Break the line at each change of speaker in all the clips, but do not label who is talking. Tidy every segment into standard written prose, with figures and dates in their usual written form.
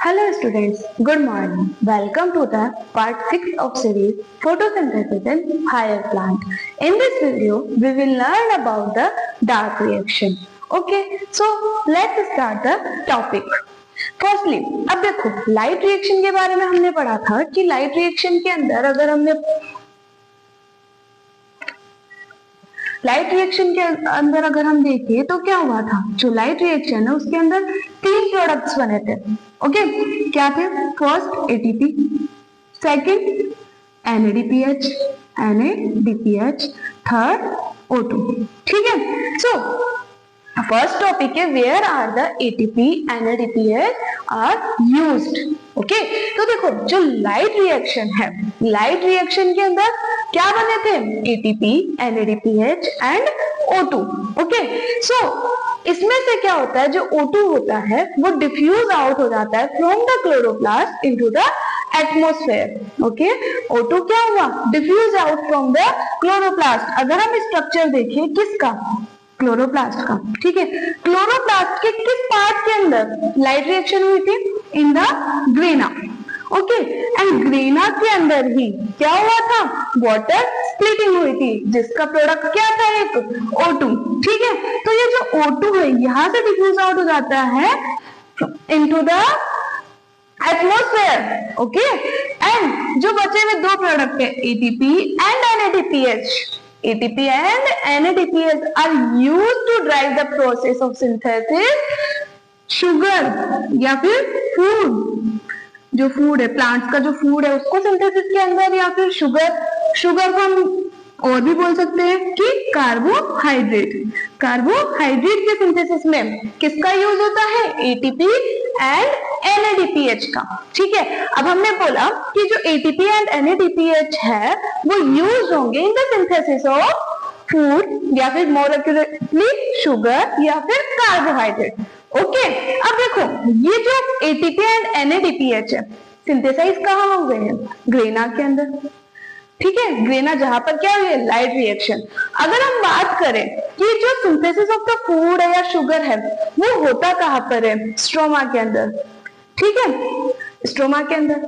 Hello students, good morning. Welcome to the part 6 of series Photosynthesis in Higher Plant. In this video, we will learn about the dark reaction. Okay, so let's start the topic. Firstly अब देखो light reaction के बारे में हमने पढ़ा था कि light reaction के अंदर अगर हमने लाइट रिएक्शन के अंदर अगर हम देखें तो क्या हुआ था, जो लाइट रिएक्शन है उसके अंदर तीन प्रोडक्ट्स बने थे. ओके, क्या थे? First ATP, second NADPH, third O2. ठीक है, सो फर्स्ट टॉपिक है where are the ATP NADPH are used. Okay, तो देखो जो लाइट रिएक्शन है, लाइट रिएक्शन के अंदर क्या बने थे? ATP, NADPH and O2. Okay, so इसमें से क्या होता है, जो O2 होता है वो डिफ्यूज आउट हो जाता है from the chloroplast into the atmosphere. Okay, O2 क्या हुआ? Diffuse out from the chloroplast. अगर हम स्ट्रक्चर देखें किसका? क्लोरोप्लास्ट का. ठीक है, क्लोरोप्लास्ट के किस पार्ट के अंदर लाइट रिएक्शन हुई थी? In the grana. Okay, and grana के अंदर ही क्या हुआ था? वाटर स्प्लिटिंग हुई थी, जिसका प्रोडक्ट क्या था? एक O2. ठीक है, तो ये जो O2 है यहां से डिफ्यूज आउट हो जाता है into the atmosphere. Okay, and जो बचे हुए दो प्रोडक्ट है ATP and NADPH. ATP and NADPH are used to drive the process of synthesis sugar या फिर फूड. जो फूड है, प्लांट्स का जो फूड है उसको सिंथेसिस के अंदर, या फिर शुगर को हम और भी बोल सकते हैं कि कार्बोहाइड्रेट. कार्बोहाइड्रेट के सिंथेसिस में किसका यूज होता है? ATP एंड NADPH का. ठीक है, अब हमने बोला कि जो ATP एंड NADPH है वो यूज होंगे in the synthesis of food या फिर मोलिक्युलरली शुगर या फिर कार्बोहाइड्रेट. ओके, अब देखो ये जो ATP एंड NADPH है सिंथेसाइज कहाँ हुए हैं? ग्रेना के अंदर. ठीक है, ग्रेना जहां पर क्या हुई है? Light reaction. अगर हम बात करें कि जो सिंथेसिस ऑफ द फूड है या शुगर है वो होता कहां पर है? स्ट्रोमा के अंदर. ठीक है, स्ट्रोमा के अंदर.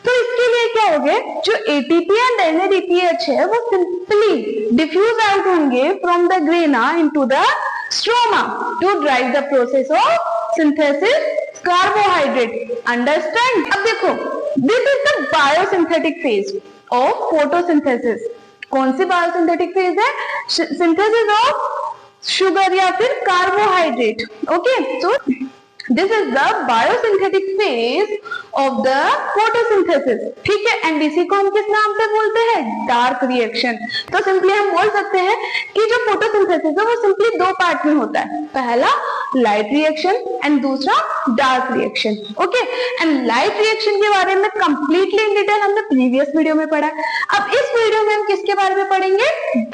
तो इसके लिए क्या हो गया, जो ATP एंड NADPH है वो सिंपली डिफ्यूज आउट होंगे from the grana into the stroma to drive the process of synthesis carbohydrate. Understand? अब देखो this is the biosynthetic phase of photosynthesis. कौन सी बायोसिंथेटिक फेज है? सिंथेसिस ऑफ शुगर या फिर carbohydrate. Okay, so this is the biosynthetic phase of the photosynthesis. ठीक है, and इसी को हम किस नाम से बोलते हैं? Dark reaction. तो सिंपली हम बोल सकते हैं कि जो फोटोसिंथेसिस है वो सिंपली दो पार्ट में होता है. पहला लाइट रिएक्शन एंड दूसरा dark reaction. Okay, and light reaction के बारे में कंप्लीटली इन डिटेल हमने प्रीवियस वीडियो में पढ़ा है. अब इस वीडियो में हम किसके बारे में पढ़ेंगे?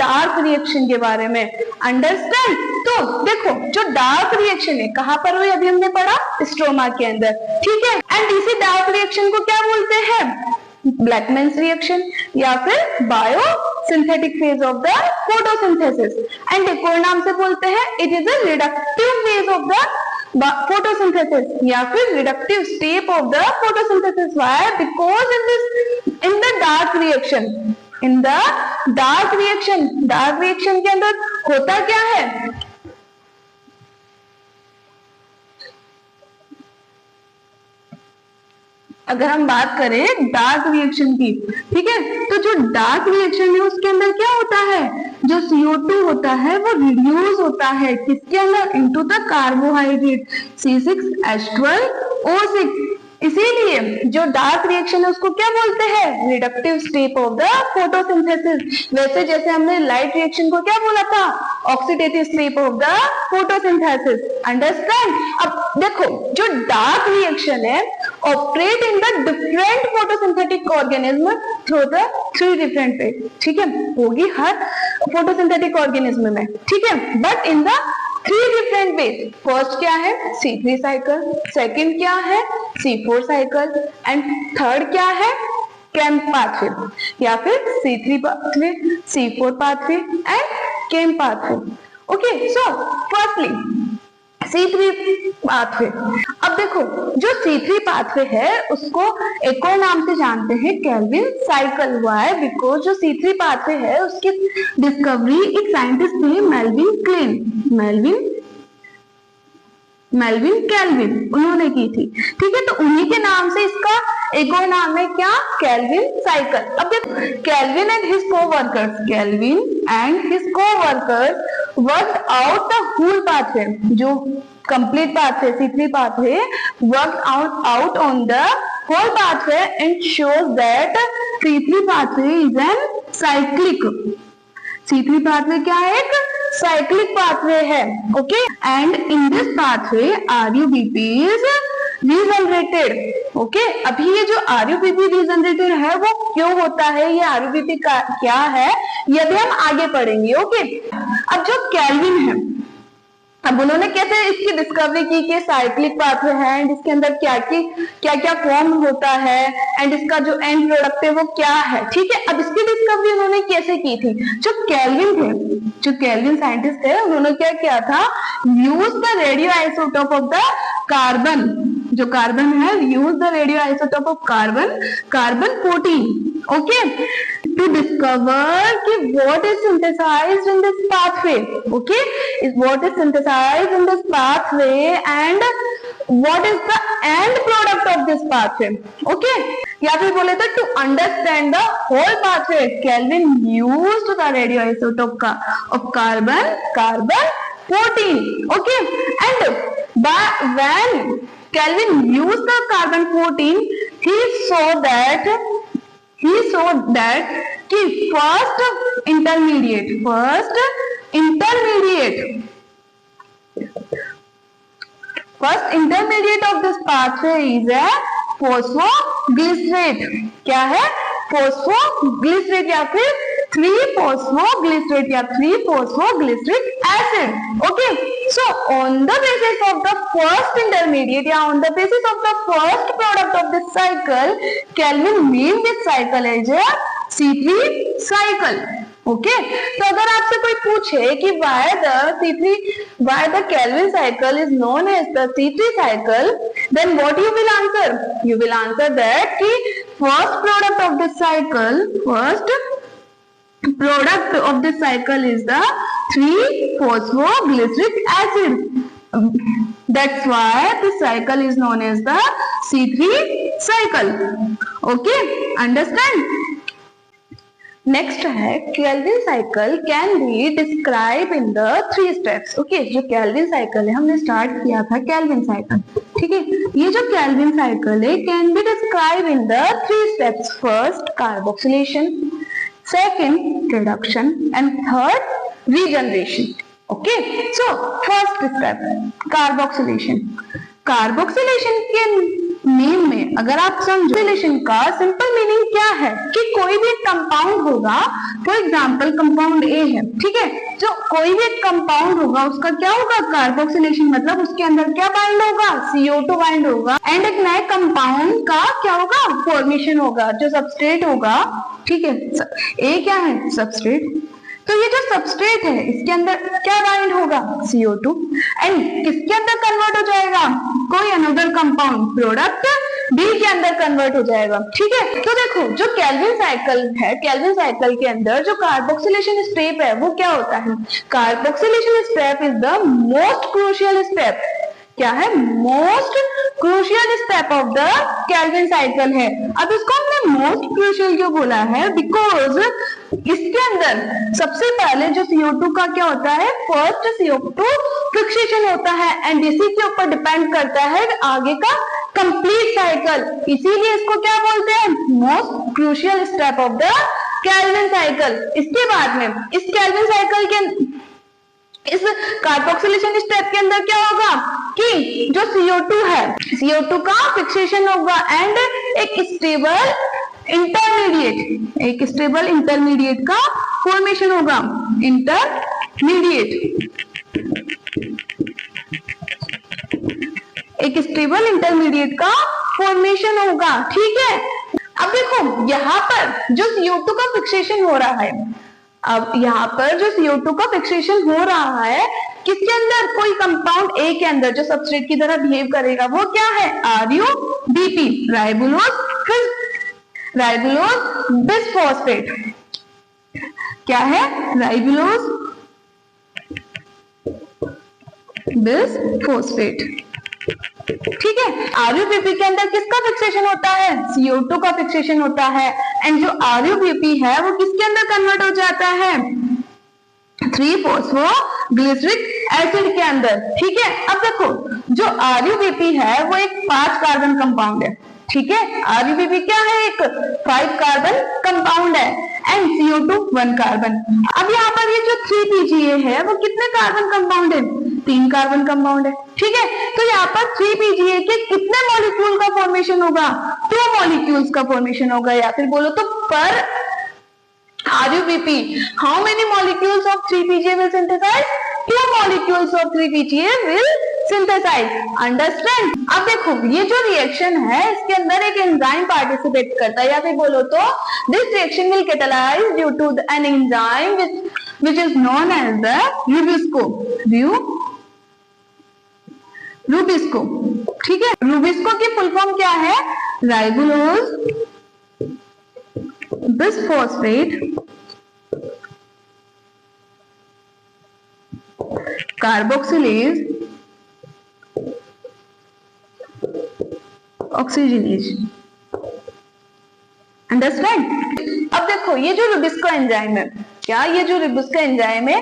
डार्क रिएक्शन के बारे में. अंडरस्टैंड? तो देखो जो डार्क रिएक्शन है कहां पर हुई? अभी हमने पढ़ा स्ट्रोमा के अंदर. ठीक है, एंड इसी डार्क रिएक्शन को क्या बोलते हैं? ब्लैकमैन्स रिएक्शन या फिर bio synthetic phase of the photosynthesis. And एक और नाम से बोलते हैं it is a reductive phase of the photosynthesis या फिर reductive step of the photosynthesis. Why? Because in the dark reaction, dark reaction के अंदर होता क्या है? अगर हम बात करें डार्क रिएक्शन की, ठीक है, तो जो डार्क रिएक्शन है उसके अंदर क्या होता है? जो CO2 होता है वो रिड्यूस होता है किसके अंदर? Into the carbohydrate C6H12O6. इसीलिए जो डार्क रिएक्शन है उसको क्या बोलते हैं? Reductive step of the photosynthesis. वैसे जैसे हमने लाइट रिएक्शन को क्या बोला था? Oxidative step of the photosynthesis. Understand? अब देखो जो डार्क रिएक्शन है operate in the different photosynthetic organism through the 3 different way. ठीक है, होगी हर फोटोसिंथेटिक ऑर्गेनिज्म में. ठीक है, but in the 3 different ways. First क्या है? C3 cycle. सेकंड क्या है? C4 cycle. एंड थर्ड क्या है? केम पाथवे या फिर C3 pathway, C4 pathway and came pathway. Okay, so firstly C3 pathway. अब देखो जो C3 पाथवे है उसको एक और नाम से जानते हैं केल्विन साइकिल। हुआ है बिकॉज जो C3 पाथवे है उसकी डिस्कवरी एक साइंटिस्ट थे मेल्विन केल्विन उन्होंने की थी। ठीक है, तो उन्हीं के नाम से इसका एक और नाम है क्या, केल्विन साइकिल। अब देखो Calvin and his coworkers worked out the whole pathway, जो complete pathway C3 pathway worked out on the whole pathway and shows that C3 pathway is an cyclic. C3 pathway क्या है, एक cyclic pathway है। Okay, and in this pathway RUBP is regenerated. Okay, अभी ये जो RUBP regenerated है वो क्यों होता है, ये RUBP का क्या है, ये भी हम आगे पढ़ेंगे। ओके, अब जो केल्विन है, अब उन्होंने कैसे इसकी डिस्कवरी की कि साइक्लिक पाथवे है एंड इसके अंदर क्या क्या फॉर्म होता है एंड इसका जो एंड प्रोडक्ट है वो क्या है। ठीक है, अब इसकी डिस्कवरी उन्होंने कैसे की थी, जो केल्विन साइंटिस्ट थे उन्होंने क्या किया था, use the radio isotope of the carbon, जो कार्बन है, use the radio isotope of carbon 14। Okay, to discover कि what is synthesized in this pathway, okay, is what is synthesized in this pathway and what is the end product of this pathway, okay, या फिर बोले तो to understand the whole pathway Kelvin used the radioisotope of carbon 14, okay, and when Kelvin used the carbon 14 he saw that कि first intermediate of this pathway is a phosphoglycerate। क्या है, phosphoglycerate या फिर 3-phosphoglycerate या 3-phosphoglyceric acid। Okay, so on the basis of the first intermediate या on the basis of the first product of this cycle, Kelvin named this cycle as a C3 cycle। Okay, तो अगर आपसे कोई पूछे कि why the Kelvin cycle is known as the C3 cycle, then what you will answer? You will answer that कि first product of this cycle is the 3-phosphoglyceric acid. That's why this cycle is known as the C3 cycle. Okay, understand? Next है Calvin cycle can be describe in the 3 steps. Okay, जो Calvin cycle है हमने start किया था Calvin cycle. ठीक है, ये जो केल्विन साइकिल है can be describe in the 3 steps. First carboxylation, second reduction and third regeneration. Okay, so first step carboxylation. Carboxylation के नेम में अगर आप समझो का सिंपल मीनिंग क्या है कि कोई भी कंपाउंड होगा, फॉर एग्जांपल कंपाउंड ए है, ठीक है, जो कोई भी कंपाउंड होगा उसका क्या होगा, कार्बोक्सिलेशन, मतलब उसके अंदर क्या बाइंड होगा, CO2 बाइंड होगा एंड एक नए कंपाउंड का क्या होगा, फॉर्मेशन होगा, जो सबस्ट्रेट होगा। ठीक है, ए क्या है, सबस्ट्रेट, तो ये जो सबस्ट्रेट है इसके अंदर क्या बाइंड होगा, CO2 एंड किसके अंदर कन्वर्ट हो जाएगा, कोई अनदर कंपाउंड प्रोडक्ट B के अंदर कन्वर्ट हो जाएगा। ठीक है, तो देखो जो केल्विन साइकिल है, केल्विन साइकिल के अंदर जो कार्बोक्सिलेशन स्टेप है वो क्या होता है, carboxylation step is the most crucial step. क्या है, most crucial step of the kelvin cycle है। अब इसको हमने मोस्ट क्रूशियल क्यों बोला है, बिकॉज इसके अंदर सबसे पहले जो CO2 का क्या होता है, फर्स्ट CO2 फिक्सेशन होता है एंड इसी के ऊपर डिपेंड करता है आगे का कंप्लीट साइकिल, इसीलिए इसको क्या बोलते हैं, most crucial step of the Calvin cycle. इसके बाद में इस केल्विन साइकिल के इस कार्बोक्सिलेशन स्टेप के अंदर क्या होगा कि जो CO2 है, CO2 का फिक्सेशन होगा एंड एक स्टेबल इंटरमीडिएट का फॉर्मेशन होगा, एक स्टेबल इंटरमीडिएट का फॉर्मेशन होगा। ठीक है, अब देखो यहाँ पर जो CO2 का फिक्सेशन हो रहा है, अब यहाँ पर जो CO2 का फिक्सेशन हो रहा है किसके अंदर, कोई कंपाउंड ए के अंदर जो सबस्ट्रेट की तरह बिहेव करेगा, वो क्या है, RUBP, राइबुलोज बिसफॉस्फेट। क्या है, राइबुलोज बिसफॉस्फेट। ठीक है, RUBP के अंदर किसका फिक्सेशन होता है, CO2 का फिक्सेशन होता है। एंड जो RUBP है वो किसके अंदर कन्वर्ट हो जाता है, 3-फॉस्फोग्लिसरिक एसिड के अंदर। ठीक है, अब देखो जो RUBP है वो एक 5 कार्बन कंपाउंड है। ठीक है, RUBP क्या है, एक 5 कार्बन कंपाउंड है एंड CO2 1 कार्बन। अब यहाँ पर ये जो 3PGA है वो कितने कार्बन कंपाउंड है, 3 कार्बन कंपाउंड है। ठीक है, तो यहाँ पर 3PGA के कितने मॉलिक्यूल का फॉर्मेशन होगा, 2 मॉलिक्यूल्स का फॉर्मेशन होगा, या फिर बोलो तो पर RUBP how many molecules of 3PGA will synthesize, 2 molecules of 3PGA will synthesize, understand। अब देखो ये जो रिएक्शन है इसके अंदर एक एंजाइम पार्टिसिपेट करता है, या फिर बोलो तो this reaction will catalyze due to an enzyme which is known as the Rubisco। ठीक है, Rubisco की फुल फॉर्म क्या है, ribulose bisphosphate carboxylase oxygenase, understand. अब देखो ये जो रुबिस्को एंजाइम है, क्या ये जो रुबिस्को एंजाइम है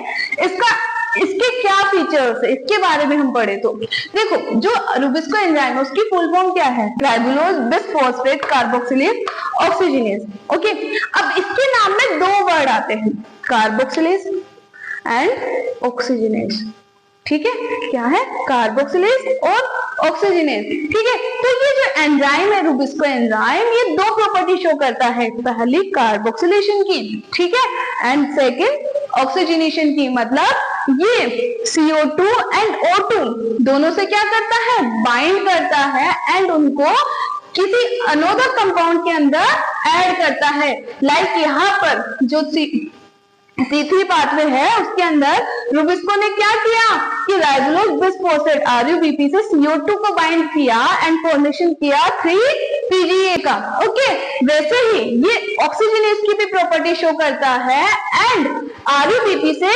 इसके क्या फीचर्स है, इसके बारे में हम पढ़े तो देखो जो रुबिस्को एंजाइम है उसकी फुल फॉर्म क्या है, ribulose bisphosphate carboxylase oxygenase. Okay, अब इसके नाम में 2 वर्ड आते हैं, कार्बोक्सिलेज एंड ऑक्सीजनेज। ठीक है, क्या है, कार्बोक्सिलेज और ऑक्सीजनेज। ठीक है, तो ये जो एंजाइम है रुबिस्को एंजाइम, ये 2 प्रॉपर्टी शो करता है, पहली कार्बोक्सिलेशन की, ठीक है, एंड सेकंड ऑक्सीजनेशन की। मतलब ये CO2 एंड O2 दोनों से क्या करता है, बाइंड करता है एंड उनको किसी अनदर कंपाउंड के अंदर ऐड करता है। लाइक यहाँ पर जो C3 पाथवे है उसके अंदर रुबिस्को ने क्या किया कि राइबुलोज बिसफॉस्फेट RUBP से CO2 को बाइंड किया एंड फॉर्मेशन किया 3PGA का। ओके, वैसे ही ये ऑक्सीजनेज की भी प्रॉपर्टी शो करता है एंड RUBP से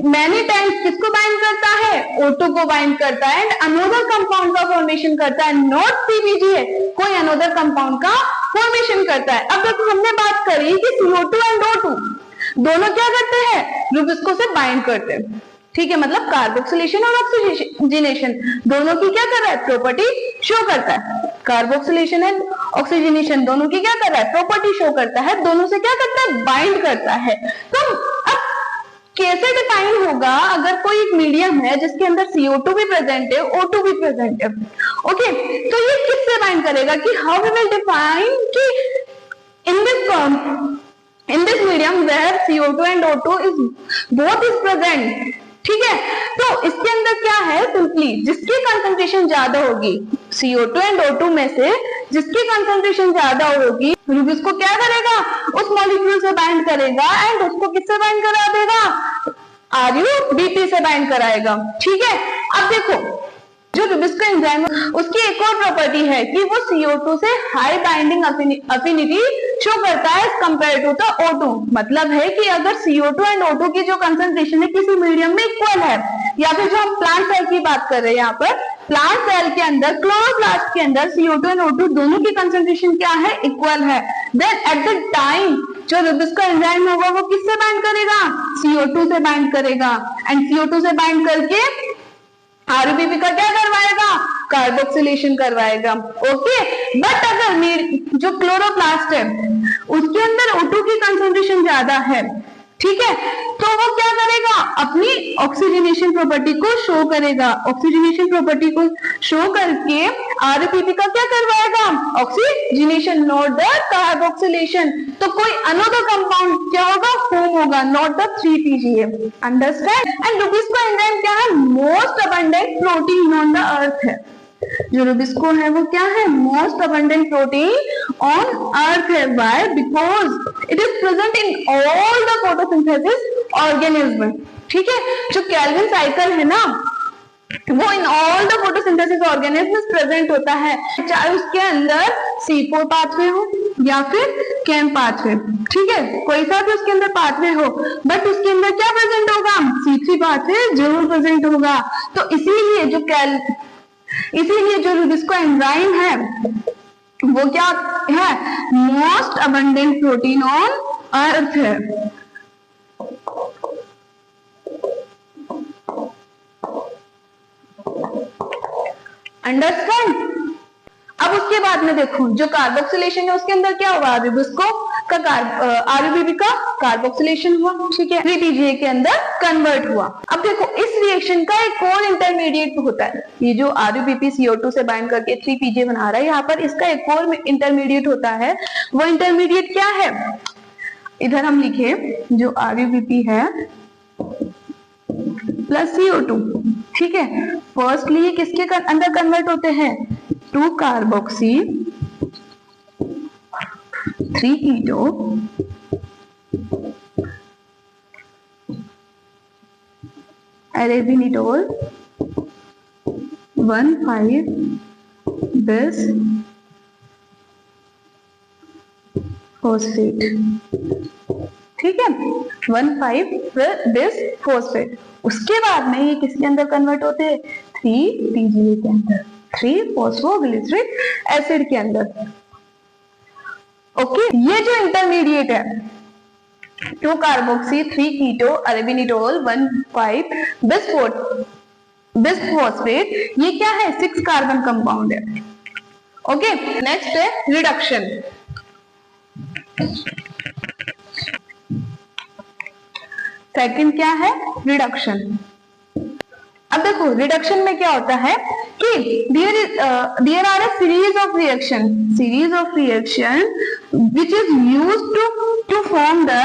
मैनी टाइम्स किसको बाइंड करता है, O2 को बाइंड करता है एंड अनदर कंपाउंड का फॉर्मेशन करता है, नॉट 3PGA, कोई अनदर कंपाउंड का फॉर्मेशन करता है। अब देखो हमने बात करी कि CO2 एंड O2 दोनों क्या करते हैं, रुबिस्को से बाइंड करते हैं। ठीक है, मतलब कार्बोक्सिलेशन और ऑक्सीजनेशन दोनों की क्या कर रहा है, प्रॉपर्टी शो करता है। कार्बोक्सिलेशन एंड ऑक्सीजनेशन दोनों की क्या कर रहा है, प्रॉपर्टी शो करता है, दोनों से क्या करता है, बाइंड करता है। तो अब कैसे डिफाइन होगा, अगर कोई एक मीडियम है जिसके अंदर CO2 भी प्रेजेंट है, O2 भी प्रेजेंट है। ओके, तो ये किससे बाइंड करेगा कि हाउ वी विल डिफाइन कि in this medium where CO2 and O2 both is present। ठीक है, तो इसके अंदर क्या है, सिंपली जिसकी कंसंट्रेशन ज्यादा होगी CO2 एंड O2 में से जिसकी कंसंट्रेशन ज्यादा होगी, रुबिस्को क्या करेगा, उस मॉलिक्यूल से बाइंड करेगा एंड उसको किससे बाइंड करा देगा, RUBP से बाइंड कराएगा। ठीक है, अब देखो जो रुबिस्को एंजाइम उसकी एक और प्रॉपर्टी है कि वो CO2 से हाई बाइंडिंग अफिनिटी शो करता है कंपेयर टू द O2। मतलब है कि अगर CO2 एंड O2 की जो कंसंट्रेशन है किसी मीडियम में इक्वल है, या फिर जो हम प्लांट सेल की बात कर रहे हैं, यहाँ पर प्लांट सेल के अंदर क्लोरोप्लास्ट के अंदर CO2 एंड O2 दोनों की कंसंट्रेशन क्या है, इक्वल है, देन एट द टाइम जो रुबिस्को एंजाइम होगा वो किससे बाइंड करेगा, CO2 से बाइंड करेगा एंड CO2 से बाइंड करके RUBP का क्या करवाएगा, कार्बोक्सिलेशन करवाएगा। ओके, बट अगर जो क्लोरोप्लास्ट है उसके अंदर O2 की कंसंट्रेशन ज्यादा है, ठीक है, तो वो क्या करेगा, अपनी ऑक्सीजनेशन प्रॉपर्टी को शो करेगा, ऑक्सीजनेशन प्रॉपर्टी को शो करके RUBP का क्या करवाएगा, ऑक्सीजनेशन, नॉट द कार्बोक्सिलेशन। तो कोई अनदर कंपाउंड क्या होगा, फॉर्म होगा, not the 3PGA, understand. And rubisco enzyme क्या है, most abundant protein on the earth है। जो रुबिस्को है वो क्या है, most abundant protein on earth है। Why, because it is present in all the photosynthesis organism. ठीक है, जो केल्विन साइकिल है ना वो in all the photosynthesis organisms present होता है, चाहे उसके अंदर C4 पाथवे हो या फिर कैम पाथवे, ठीक है, कोई सा भी उसके अंदर पाथवे हो, बट उसके अंदर क्या प्रेजेंट होगा, C3 पाथवे जरूर प्रेजेंट होगा। तो इसीलिए जो जिसको एंजाइम है वो क्या है, most abundant protein on earth है। अंडरस्टैंड। अब उसके बाद में देखो जो कार्बोक्सिलेशन है उसके अंदर क्या हुआ, आरयूबीपी का कार्बोक्सिलेशन हुआ, ठीक है, 3PGA के अंदर कन्वर्ट हुआ। अब देखो इस रिएक्शन का एक और इंटरमीडिएट होता है, ये जो आरयूबीपी CO2 से बाइंड करके 3PGA बना रहा है, यहाँ पर इसका एक और इंटरमीडिएट होता है। वो इंटरमीडिएट क्या है, इधर हम लिखे जो आरयूबीपी है प्लस CO2, ठीक है, फर्स्टली ये किसके अंदर कन्वर्ट होते हैं, 2 कार्बोक्सी 3 कीटो अरेबिनिटोल 1,5 bis फॉस्फेट, ठीक है, 1,5 bis फॉस्फेट। उसके बाद में ये किसके अंदर कन्वर्ट होते हैं, 3PGA के अंदर, 3-फॉस्फोग्लिसरिक एसिड के अंदर। ओके, ये जो इंटरमीडिएट है 2 कार्बोक्सी 3 कीटो अरेबिनिटोल 1,5 bis फॉस्फेट, ये क्या है, 6 कार्बन कंपाउंड है। ओके, नेक्स्ट है रिडक्शन। सेकंड क्या है, रिडक्शन। अब देखो रिडक्शन में क्या होता है कि there are a series of reaction which is used to form the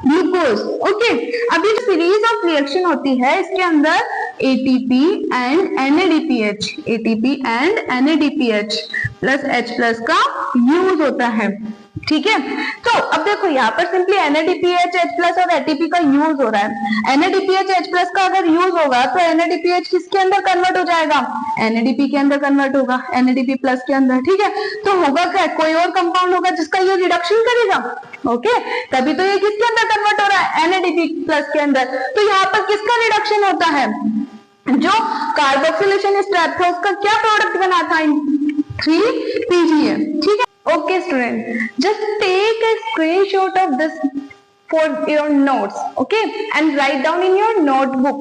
glucose, okay। अब ये सीरीज ऑफ रिएक्शन होती है, इसके अंदर ATP and NADPH plus H+ का यूज होता है, ठीक है। तो अब देखो यहाँ पर सिंपली NADPH H+ और ATP का यूज हो रहा है। NADPH H+ का अगर यूज होगा तो NADPH किसके अंदर कन्वर्ट हो जाएगा, NADP के अंदर कन्वर्ट होगा, NADP+ के अंदर, ठीक है। तो होगा क्या, कोई और कंपाउंड होगा जिसका ये रिडक्शन करेगा, ओके, तभी तो ये किसके अंदर कन्वर्ट हो रहा है, NADP+ के अंदर। तो यहाँ पर किसका रिडक्शन होता है, जो कार्बोक्सिलेशन स्टेप था उसका क्या प्रोडक्ट बना था, 3PGA, ठीक है। Okay student, just take a screenshot of this for your notes, okay, and write down in your notebook।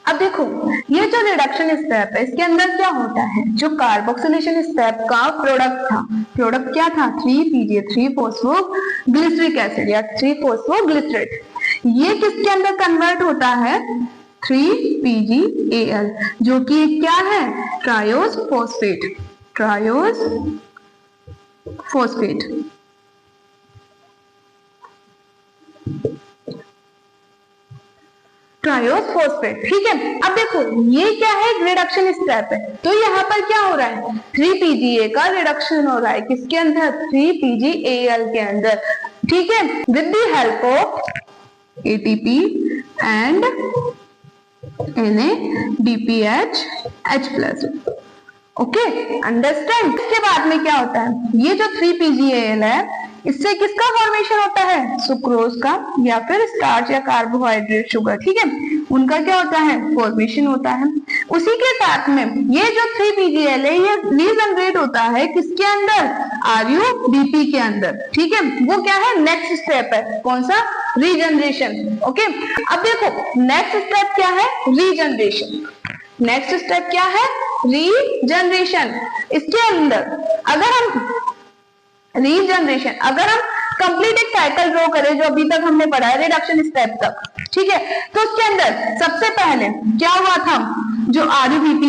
अब देखो ये जो रिडक्शन स्टेप है इसके अंदर क्या होता है, जो कार्बोक्सिलेशन स्टेप का प्रोडक्ट क्या था, 3PGA 3-फॉस्फोग्लिसरिक एसिड या 3-फॉस्फोग्लिसरेट, ये किसके अंदर कन्वर्ट होता है, 3PGAl, जो कि क्या है, ट्रायोस फॉस्फेट। ठीक है। अब देखो ये क्या है, रिडक्शन स्टेप है, तो यहाँ पर क्या हो रहा है, 3PGA का रिडक्शन हो रहा है, किसके अंदर, 3PGAl के अंदर, ठीक है, with the help of ATP and NADPH H+, okay, understand. इसके बाद में क्या होता है, ये जो 3PGAl है इससे किसका फॉर्मेशन होता है, सुक्रोज का या फिर स्टार्च या कार्बोहाइड्रेट शुगर, ठीक है, उनका क्या होता है, फॉर्मेशन होता है। उसी के साथ में ये जो 3PGAl है ये रीजनरेट होता है किसके अंदर, RUBP के अंदर, ठीक है, वो क्या है, नेक्स्ट स्टेप है, कौन सा, रीजनरेशन, ओके। अब देखो नेक्स्ट स्टेप क्या है, रीजनरेशन। नेक्स्ट स्टेप क्या है, रीजनरेशन। इसके अंदर अगर हम कंप्लीट एक साइकिल ड्रॉ करें जो अभी तक हमने पढ़ा है रिडक्शन स्टेप तक, ठीक है, तो उसके अंदर सबसे पहले क्या हुआ था, जो RUBP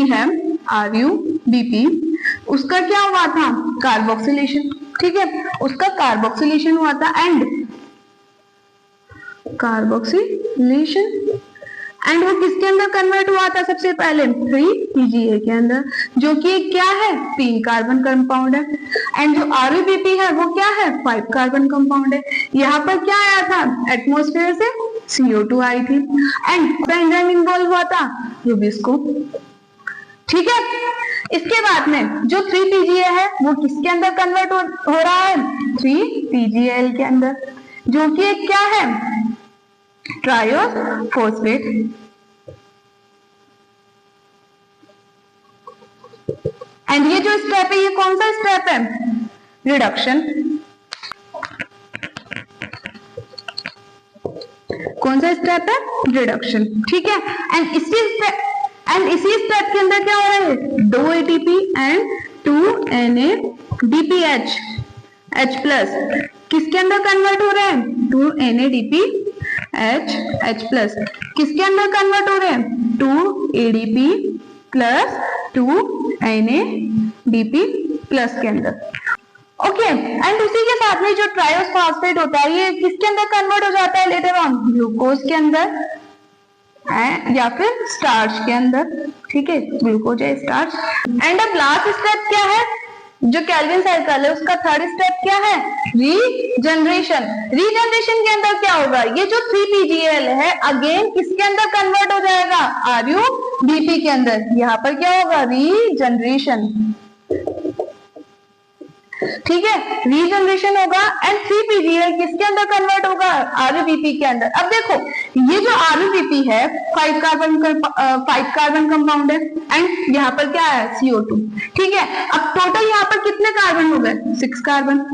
उसका क्या हुआ था, कार्बोक्सिलेशन, ठीक है, उसका कार्बोक्सिलेशन हुआ था, एंड कार्बोक्सिलेशन एंड वो किसके अंदर कन्वर्ट हुआ था सबसे पहले 3-PGA के अंदर, जो कि क्या है 3 कार्बन कंपाउंड है। एंड जो RUBP है वो क्या है 5 कार्बन कंपाउंड है। यहाँ पर क्या आया था एटमॉस्फेयर से CO2 आई थी। एंड एंजाइम इन्वॉल्व हुआ था रुबिस्को। ठीक है, इसके बाद में जो 3-PGA है वो किसके अंदर कन्वर्ट हो रहा है 3-PGAL के अंदर, जो कि एक क्या है ट्रायोस फॉस्फेट। एंड ये जो स्टेप है ये कौन सा स्टेप है रिडक्शन। कौन सा स्टेप है रिडक्शन। ठीक है, एंड इसी स्टेप के अंदर क्या हो रहा है 2 ATP एंड 2 NADPH H+ किसके अंदर कन्वर्ट हो रहे हैं 2 NADPH H+। किसके अंदर कन्वर्ट हो रहे हैं 2 ADP प्लस 2 NADP प्लस के अंदर। ओके, एंड उसी के साथ में जो ट्रायोस फॉस्फेट होता है ये किसके अंदर कन्वर्ट हो जाता है लेटर ऑन ग्लूकोज के अंदर या फिर स्टार्च के अंदर। ठीक है, ग्लूकोज है स्टार्च। एंड अब लास्ट स्टेप क्या है जो केल्विन साइकिल है उसका थर्ड स्टेप क्या है रीजनरेशन। रीजनरेशन के अंदर क्या होगा ये जो 3-PGAL है अगेन किसके अंदर कन्वर्ट हो जाएगा RUBP के अंदर। यहाँ पर क्या होगा रीजनरेशन। ठीक है, रीजनरेशन होगा एंड 3-PGAL किसके अंदर कन्वर्ट होगा RUBP के अंदर। अब देखो ये जो RUBP है 5 कार्बन कंपाउंड है एंड यहाँ पर क्या है CO2। ठीक है, अब टोटल यहाँ पर कितने कार्बन हो गए 6 कार्बन।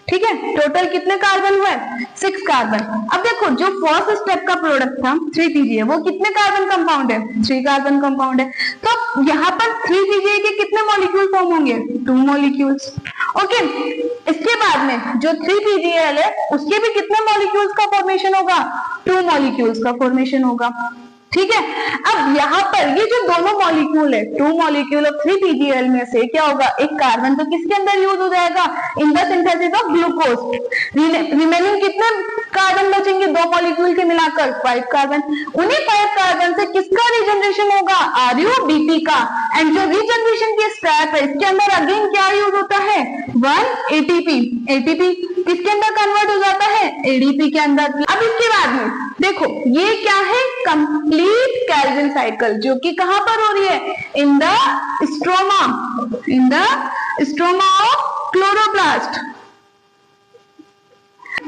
ठीक है, टोटल कितने कार्बन हुए 6 कार्बन। अब देखो जो फर्स्ट स्टेप का प्रोडक्ट था 3-PGA वो कितने कार्बन कंपाउंड है 3 कार्बन कंपाउंड है। तो यहाँ पर 3-PGA के कितने मॉलिक्यूल फॉर्म होंगे 2 मॉलिक्यूल्स। ओके, इसके बाद में जो 3-PGAL है उसके भी कितने मॉलिक्यूल्स का फॉर्मेशन होगा 2 मॉलिक्यूल्स का फॉर्मेशन होगा। ठीक है, अब यहाँ पर ये जो दोनों मॉलिक्यूल है 2 मॉलिक्यूल ऑफ 3-PGAL में से क्या होगा एक कार्बन तो किसके अंदर यूज हो जाएगा in the synthesis of glucose. Remaining कितने कार्बन बचेंगे 2 मॉलिक्यूल के मिलाकर 5 कार्बन। उन्हीं 5 कार्बन से किसका रीजनरेशन होगा RUBP का। एंड जो रीजनरेशन की स्टेप है इसके अंदर अगेन क्या यूज होता है 1 ATP। ATP किसके अंदर कन्वर्ट हो जाता है ADP के अंदर। अब इसके बाद में देखो ये क्या है कंप्लीट केल्विन साइकिल जो कि कहां पर हो रही है in the stroma of chloroplast.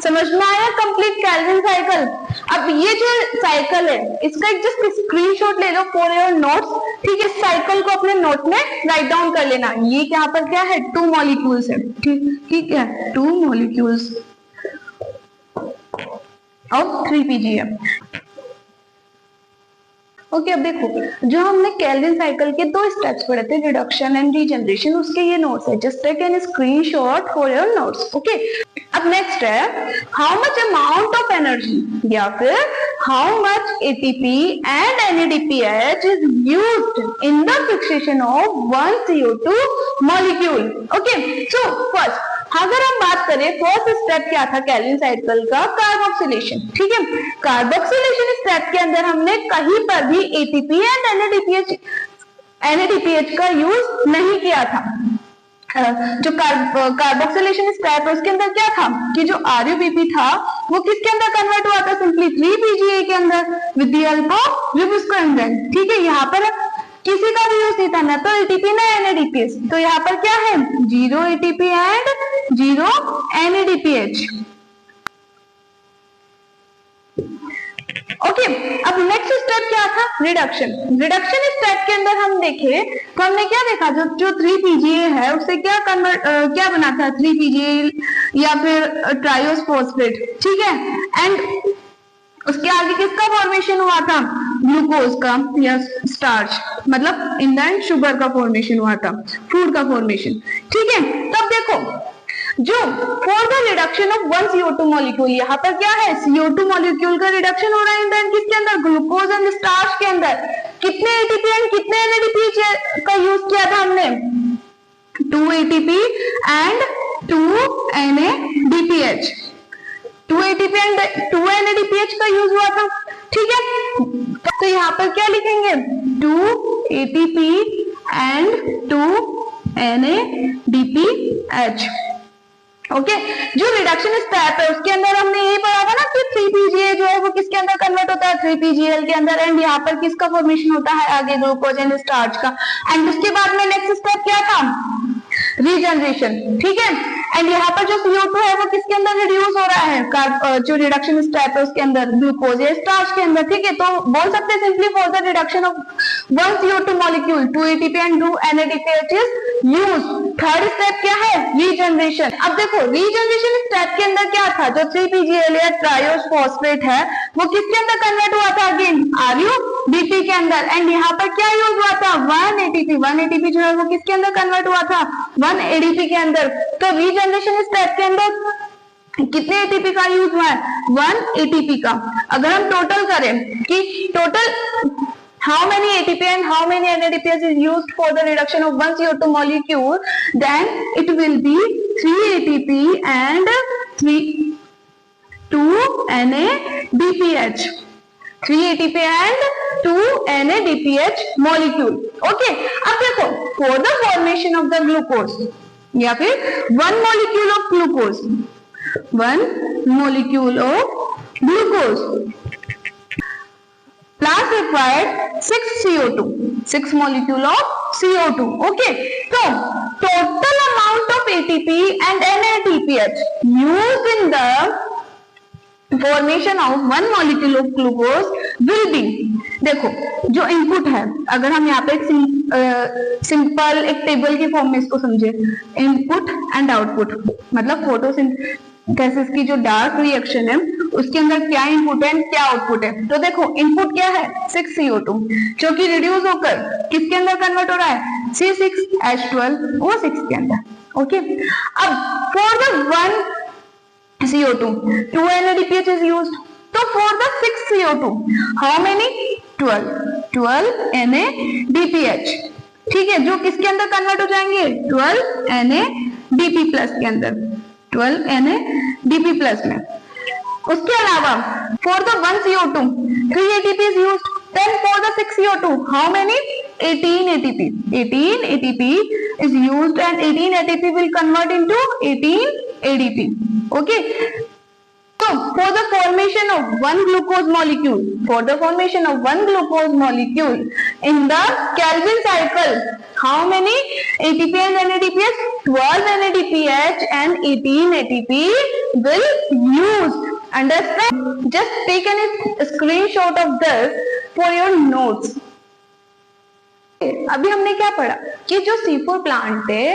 समझ में आया कंप्लीट केल्विन साइकिल। अब ये जो साइकिल है इसका एक जस्ट स्क्रीनशॉट ले लो फॉर योर नोट्स। ठीक है, साइकिल को अपने नोट में राइट डाउन कर लेना। ये यहाँ पर क्या है 2 मॉलिक्यूल्स है। ठीक है, 2 मॉलिक्यूल्स ऑफ 3-PGA। ओके, अब देखो जो हमने केल्विन साइकिल के 2 स्टेप्स पढ़े थे रिडक्शन एंड रीजनरेशन उसके ये नोट्स है। Just take an screenshot for your notes. Okay, अब नेक्स्ट है how much amount of energy या फिर how much ATP and NADPH is used in the fixation of 1 CO2 molecule. Okay, so first अगर हम बात करें first step क्या था केल्विन साइकिल का कार्बोक्सिलेशन। ठीक है, कार्बोक्सिलेशन स्टेप के अंदर हमने कहीं पर भी ATP एंड NADPH का यूज नहीं किया था। जो कार्बोक्सिलेशन स्टेप है उसके अंदर क्या था कि जो RUBP था वो किसके अंदर कन्वर्ट हुआ था सिंपली 3-PGA के अंदर with the help of Rubisco enzyme. ठीक है, यहाँ पर किसी का भी यूज नहीं था ना तो ATP ना NADPH। तो यहाँ पर क्या है 0 ATP एंड 0 NADPH। ओके, अब नेक्स्ट स्टेप क्या था रिडक्शन। रिडक्शन स्टेप के अंदर हम देखे तो हमने क्या देखा जो 3-PGA है उससे क्या बना था 3-PGA या फिर ट्रायोस फॉस्फेट। ठीक है, एंड उसके आगे किसका फॉर्मेशन हुआ था ग्लूकोज का या स्टार्च मतलब इन द एंड शुगर का फॉर्मेशन हुआ था फूड का फॉर्मेशन। ठीक है, तब देखो जो for the reduction of 1 CO2 molecule यहाँ पर क्या है CO2 मॉलिक्यूल का रिडक्शन हो रहा है इन द एंड किसके अंदर ग्लूकोज एंड स्टार्च के अंदर। कितने ATP एंड कितने NADPH का यूज किया था हमने 2 ATP and 2 NADPH। 2 ATP and 2 NADPH का यूज हुआ था। ठीक है, तो यहाँ पर क्या लिखेंगे, 2 ATP and 2 NADPH। ओके, जो रिडक्शन स्टेप है उसके अंदर हमने यही पढ़ा था ना कि 3PGA जो है वो किसके अंदर कन्वर्ट होता है, 3PGL के अंदर। एंड यहाँ पर किसका फॉर्मेशन होता है, आगे ग्लूकोज एंड स्टार्च का। एंड उसके बाद में नेक्स्ट स्टेप क्या था, रीजनरेशन। ठीक है, एंड यहाँ पर जो CO2 है वो किसके अंदर रिड्यूस हो रहा है, जो रिडक्शन स्टेप है उसके अंदर ग्लूकोज या स्टार्च के अंदर। ठीक है, तो बोल सकते हैं simply for the reduction of 1 CO2 molecule 2 ATP and 2 NADPH is used. Third step क्या है, रीजनरेशन। अब देखो रीजनरेशन स्टेप के अंदर क्या था, जो 3PGL या ट्रायोस फॉस्फेट है वो किसके अंदर कन्वर्ट हुआ था, अगेन RUDP के अंदर। एंड यहाँ पर क्या यूज हुआ था, 1 ATP जो है वो किसके अंदर कन्वर्ट हुआ था, 1 ADP के अंदर। तो रीजनरेशन स्टेप के अंदर कितने ATP का यूज हुआ है, 1 ATP का। अगर हम टोटल करें कि total how many ATP and how many NADPH is used for the reduction of 1 CO2 molecule, then it will be 3 ATP and 2 NADPH, 3 ATP and 2 NADPH molecule। okay, अब देखो for the formation of the glucose या फिर 1 molecule of glucose, 1 molecule of glucose plant required 6 CO2, 6 molecule of CO2। okay, so total amount of ATP and NADPH used in the formation of 1 molecule of glucose will be, देखो जो input है, अगर हम यहाँ पे एक simple एक table की फॉर्म में इसको समझे, इनपुट एंड आउटपुट, मतलब फोटोसिंथेसिस की जो डार्क रिएक्शन है उसके अंदर क्या इनपुट है क्या आउटपुट है। तो देखो इनपुट क्या है, 6 CO2 जो कि रिड्यूस होकर किसके अंदर कन्वर्ट हो रहा है, C6H12O6 के अंदर। ओके, अब for the 1 CO2 2 NADPH is used, तो for the 6 CO2 how many, 12 NADPH। ठीक है, जो किसके अंदर कन्वर्ट हो जाएंगे, 12 NADP प्लस के अंदर, 12 NADP प्लस में। उसके अलावा for the 1 CO2 3 ATP is used, then for the 6 CO2 how many, 18 ATP, 18 ATP is used and 18 ATP will convert into 18 ADP। okay, so for the formation of 1 glucose molecule, for the formation of 1 glucose molecule in the Calvin cycle how many ATP and NADPH, 12 NADPH and 18 ATP will used। understand, just take a screenshot of this for your notes। अभी हमने क्या पढ़ा कि जो C4 plant है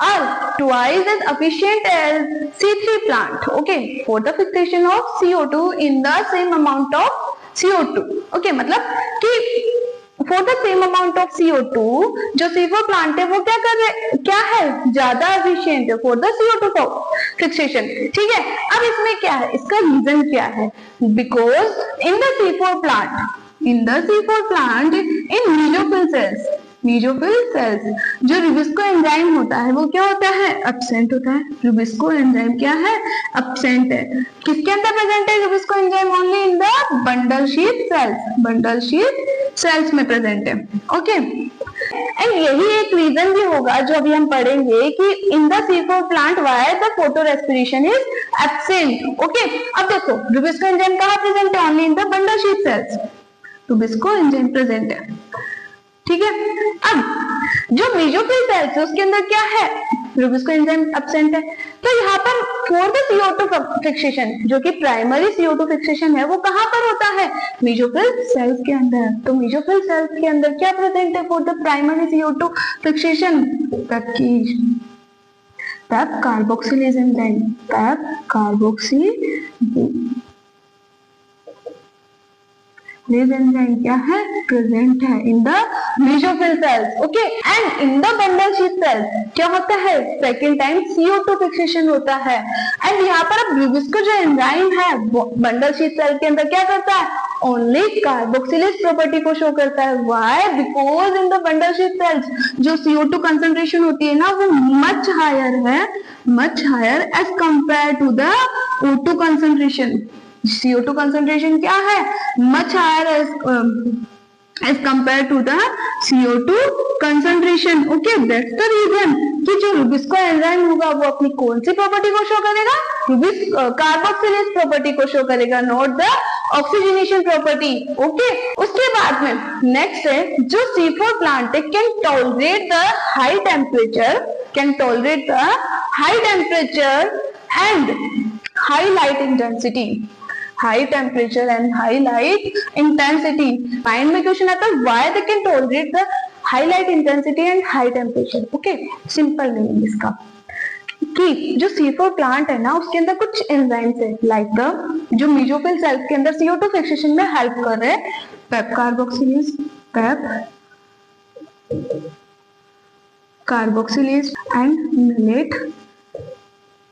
are twice as efficient as C3 plant, okay, for the fixation of CO2 in the same amount of CO2। okay, मतलब कि for the same amount of CO2 जो C4 प्लांट है वो क्या कर रहे, क्या है, ज्यादा एफिशिएंट है for the CO2 fixation। ठीक है, अब इसमें क्या है, इसका रीजन क्या है, because in the C4 plant in mesophyll cells जो रुबिस्को एंजाइम होता है वो क्या होता है, एब्सेंट होता है। रुबिस्को एंजाइम क्या है, एब्सेंट है। किसके अंदर प्रेजेंट है Rubisco enzyme, only in the bundle sheath sales में प्रेजेंट है। ओके, एंड यही एक रीजन भी होगा जो अभी हम पढ़ेंगे कि in the C4 plant why the photo respiration is absent. Okay, अब देखो रुबिस्को एंजाइम कहाँ प्रेजेंट है, only in the bundle sheath sales, Rubisco enzyme present है। ठीक है, अब जो मेसोफिल सेल्स है उसके अंदर क्या है, रुबिस्को एंजाइम एब्सेंट है। तो यहाँ पर फॉर द CO2 फिक्सेशन जो कि प्राइमरी CO2 फिक्सेशन है वो कहाँ पर होता है, मेसोफिल सेल्स के अंदर। तो मेसोफिल सेल्स के अंदर क्या प्रेजेंट है for the primary CO2 fixation, PEP carboxylase enzyme, PEP carboxylase enzyme क्या है, प्रेजेंट है इन the mesophyll sales. Okay, and in the bundle sheath sales क्या होता है, सेकेंड टाइम CO2 फिक्सेशन होता है। एंड यहाँ पर अब रुबिस्को जो एंजाइम है बंडल शीथ सेल के अंदर क्या करता है, ओनली कार्बोक्सिलेज प्रॉपर्टी को शो करता है। Why, because in the bundle sheath cells जो CO2 कंसंट्रेशन होती है ना वो मच हायर है, much higher as compare to the O2 concentration. CO2 concentration क्या है, much higher as compared to the CO2 concentration. Okay, that's the reason कि जो रुबिस्को एंजाइम होगा वो अपनी कौन सी प्रॉपर्टी को शो करेगा, कार्बोक्सिलेज प्रॉपर्टी को शो करेगा, not the oxygenation property. Okay, उसके बाद में नेक्स्ट है जो C4 प्लांट है can tolerate the high temperature and high light intensity. High temperature and high light intensity. Mind में क्वेश्चन आता है why they can tolerate the high light intensity and high temperature. Okay, simple meaning इसका कि जो C4 plant है ना उसके अंदर कुछ एंजाइम्स है लाइक द जो मेसोफिल सेल्स के अंदर CO2 फिक्सेशन में हेल्प कर रहे हैं, PEP carboxylase and maleate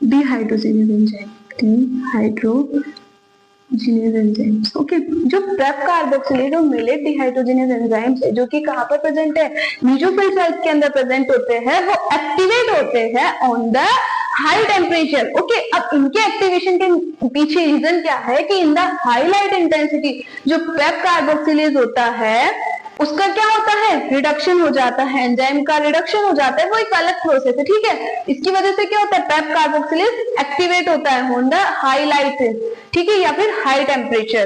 dehydrogenase enzymes. Okay, जो प्रेप कार्बोक्सिलेज और मेलेट डिहाइड्रोजिनेज एंजाइम्स है जो कि कहां पर प्रेजेंट है, मेसोफिल सेल्स के अंदर प्रेजेंट होते हैं, वो एक्टिवेट होते हैं on the high temperature. Okay, अब इनके एक्टिवेशन के पीछे रीजन क्या है कि in the high light intensity जो प्रेप कार्बोक्सिलेज होता है उसका क्या होता है, रिडक्शन हो जाता है, एंजाइम का रिडक्शन हो जाता है, वो एक अलग प्रोसेस है. ठीक है, इसकी वजह से क्या होता है, पेप कार्बोक्सिलेज एक्टिवेट होता है ऑन द हाई लाइट, ठीक है, या फिर high temperature.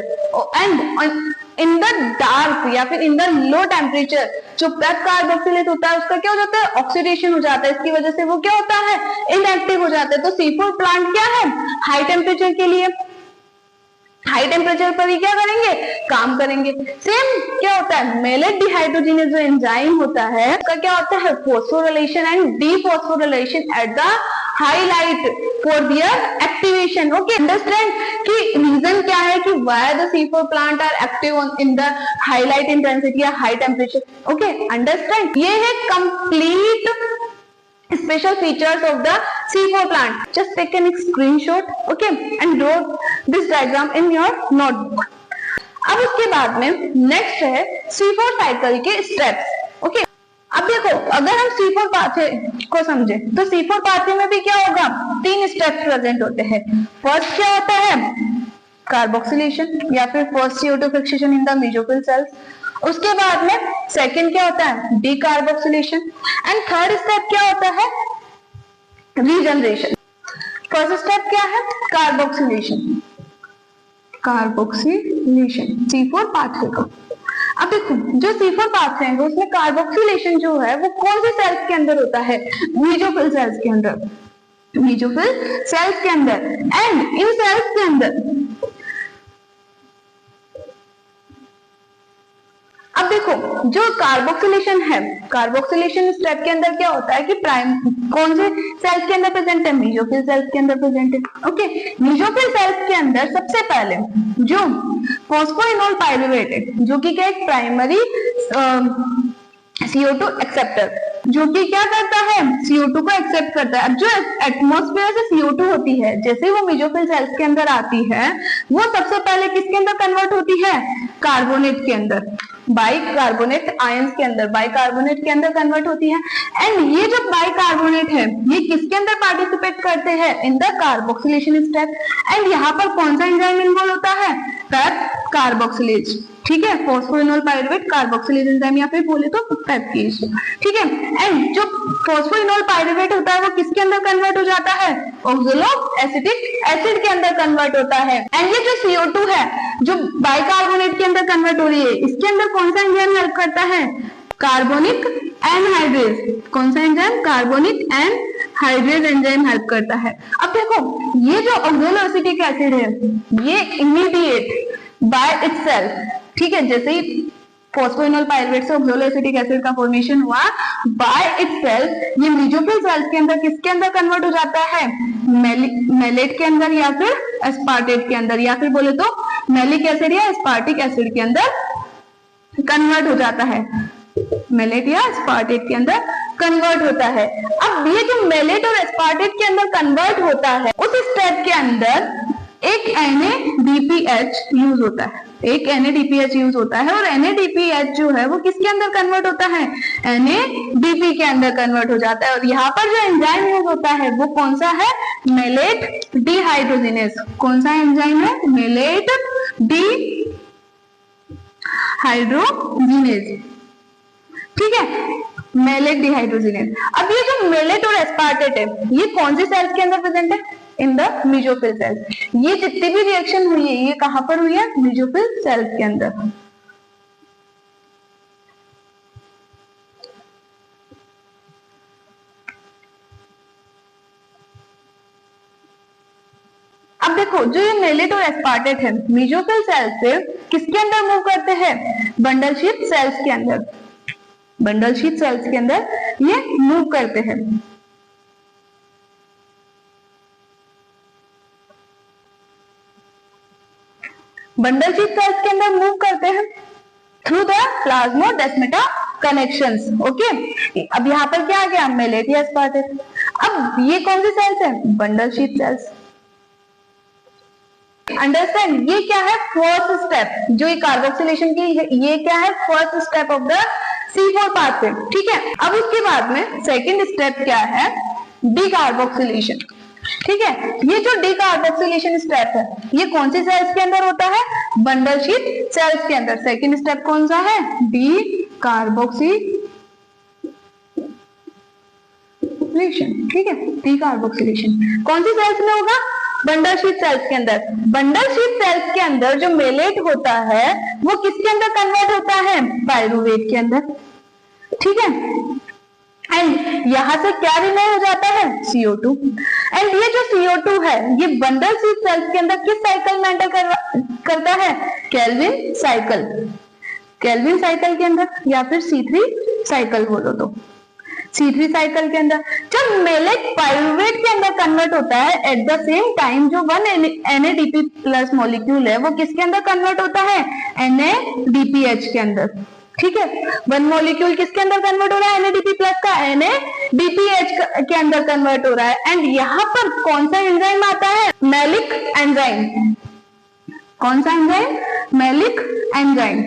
And in the dark या फिर इन द लो टेम्परेचर जो पेप कार्बोक्सिलेज होता है उसका क्या हो जाता है, ऑक्सीडेशन हो जाता है. इसकी वजह से वो क्या होता है, इनएक्टिव हो जाता है. तो C4 प्लांट क्या है, हाई टेम्परेचर के लिए हाई टेम्परेचर पर ही क्या करेंगे, काम करेंगे. सेम क्या होता है, मेलेट डिहाइड्रोजिनेज जो एंजाइम होता है उसका क्या होता है, phosphorylation and dephosphorylation at the high light for their activation. Okay, understand कि रीजन क्या है कि why the C4 plant are active in the high light intensity या हाई टेम्परेचर. Okay, understand. ये है complete special features of the C4 plant. Just take a screenshot, okay, and draw this diagram in your notebook. अब उसके बाद में next है C4 cycle के steps. Okay, अब देखो अगर हम C4 पाथवे को समझे तो C4 पाथवे में भी क्या होगा, 3 स्टेप्स प्रेजेंट होते हैं. फर्स्ट क्या होता है, कार्बोक्सिलेशन या फिर first CO2 fixation in the mesophyll sales. उसके बाद में सेकंड क्या होता है, डीकार्बोक्सिलेशन. एंड थर्ड स्टेप क्या होता है, रीजनरेशन. फर्स्ट स्टेप क्या है, कार्बोक्सिलेशन C4 पाथवे को. अब देखो जो C4 पाथवे है उसमें कार्बोक्सिलेशन जो है वो कौन से सेल्स के अंदर होता है, मेसोफिल सेल्स के अंदर. एंड इन सेल्स के अंदर अब देखो जो कार्बोक्सिलेशन है, कार्बोक्सिलेशन स्टेप के अंदर क्या होता है कि कौन से सेल्स के अंदर प्रेजेंट है, मेसोफिल सेल्स के अंदर प्रेजेंट है. ओके, मेसोफिल सेल्स के अंदर सबसे पहले जो फॉस्फोइनोल पाइरुवेट है जो कि क्या एक प्राइमरी CO2 एक्सेप्टर जो कि क्या करता है, CO2 को एक्सेप्ट करता है. अब जो एटमॉस्फेयर से CO2 होती है जैसे वो मेसोफिल सेल्स के अंदर आती है वो सबसे पहले किसके अंदर कन्वर्ट होती है, कार्बोनेट के अंदर, बाइकार्बोनेट आयंस के अंदर, बाइकार्बोनेट के अंदर कन्वर्ट होती है. एंड ये जो बाइकार्बोनेट है ये किसके अंदर पार्टिसिपेट करते हैं, in the carboxylation step. And यहाँ पर कौन सा एंजाइम इन्वॉल्व होता है, पेप कार्बोक्सिलेज. ठीक है, फॉस्फोइनोल पाइरुवेट कार्बोक्सिलेज एंजाइम या फिर बोले तो पेप्टेज. ठीक है, एंड जो फॉस्फोइनोल पाइरुवेट होता है वो किसके अंदर कन्वर्ट हो जाता है, ऑक्सैलो एसिटिक एसिड के अंदर कन्वर्ट होता है. एंड ये जो CO2 है जो बाइकार्बोनेट के अंदर कन्वर्ट हो रही है इसके अंदर कौन सा एंजाइम हेल्प करता है, कार्बोनिक एनहाइड्रेज. कौन सा enzyme, carbonic anhydrase enzyme help करता है. अब देखो ये जो ऑक्सैलो एसिटिक एसिड है ये इमीडिएट बाय इटसेल्फ, ठीक है, जैसे ही फॉस्फोइनोल पाइरुवेट से ऑक्सैलो एसिटिक एसिड का फॉर्मेशन हुआ बाय इटसेल्फ ये मेसोफिल सेल्स के अंदर किसके अंदर कन्वर्ट हो जाता है, मेलेट के अंदर या फिर एस्पार्टेट के अंदर, या फिर बोले तो मेलिक एसिड या एस्पार्टिक एसिड के अंदर कन्वर्ट हो जाता है, मेलेट या एस्पार्टेट के अंदर कन्वर्ट होता है. अब ये जो मेलेट और एस्पार्टेट के अंदर कन्वर्ट होता है उस स्टेप के अंदर एक NADPH यूज होता है, एक NADPH यूज होता है, और NADPH जो है वो किसके अंदर कन्वर्ट होता है, NADP के अंदर कन्वर्ट हो जाता है। और यहाँ पर जो एंजाइम यूज होता है वो कौन सा है, मेलेट डिहाइड्रोजिनेज। कौन सा एंजाइम है, मेलेट डिहाइड्रोजिनेज, ठीक है, मेलेट डिहाइड्रोजिनेज। अब ये जो मेलेट और एस्पार्टेट है ये कौन से सेल्स के अंदर प्रेजेंट है, इन द मेसोफिल सेल्स। ये जितनी भी रिएक्शन हुई है ये कहां पर हुई है, मेसोफिल सेल्स के अंदर। अब देखो जो ये मेलेट और एस्पार्टेट है मेसोफिल सेल्स से किसके अंदर मूव करते हैं, बंडल शीथ सेल्स के अंदर, बंडल शीथ सेल्स के अंदर ये मूव करते हैं। बंडल शीथ सेल्स के अंदर मूव करते हैं through the plasmodesmata connections. Okay, अब यहाँ पर क्या आ गया, मेलेट या एस्पार्टेट। अब ये कौन सी सेल्स है, बंडल शीथ सेल्स। अंडरस्टैंड, ये क्या है, फर्स्ट स्टेप जो ये कार्बोक्सिलेशन की है, ये क्या है, first step of the C4 pathway, ठीक है। अब उसके बाद में सेकंड स्टेप क्या है, डीकार्बोक्सिलेशन, ठीक है। ये जो डीकार्बोक्सिलेशन स्टेप है ये कौन सी सेल्स के अंदर होता है, बंडल शीथ सेल्स के अंदर। सेकंड स्टेप कौन सा है, डीकार्बोक्सिलेशन, ठीक है, डीकार्बोक्सिलेशन कौन सी सेल्स में होगा, बंडल शीथ सेल्स के अंदर। बंडल शीथ सेल्स के अंदर जो मेलेट होता है वो किसके अंदर कन्वर्ट होता है, पायरूवेट के अंदर, ठीक है। एंड यहां से क्या रिमेन हो जाता है, CO2। एंड ये जो CO2 है ये बंडल शीथ सेल्स के अंदर किस साइकिल में एंटर करता है, केल्विन साइकिल, केल्विन साइकिल के अंदर, या फिर C3 साइकिल बोलो तो, C3 साइकिल के अंदर। जब मेलेट पायरूवेट के अंदर कन्वर्ट होता है एट द सेम टाइम जो 1 NADP प्लस मॉलिक्यूल है वो किसके अंदर कन्वर्ट होता है, NADPH के अंदर, ठीक है। 1 मॉलिक्यूल किसके अंदर कन्वर्ट हो रहा है, NADP प्लस का, NADPH के अंदर कन्वर्ट हो रहा है। एंड यहाँ पर कौन सा एंजाइम आता है, मेलिक एंजाइम। कौन सा एंजाइम, मेलिक एंजाइम।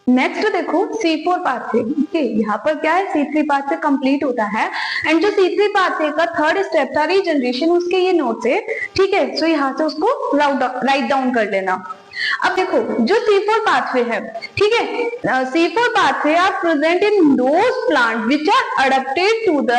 नेक्स्ट देखो C4 पाथवे, ओके, यहाँ पर क्या है, C3 पाथवे कंप्लीट होता है। एंड जो C3 पाथवे का थर्ड स्टेप था रीजनरेशन, उसके ये नोट्स है, ठीक है। सो यहाँ से उसको राइट डाउन कर लेना। अब देखो जो C4 पाथवे है, ठीक है, C4 pathway are present in those plant which are adapted to the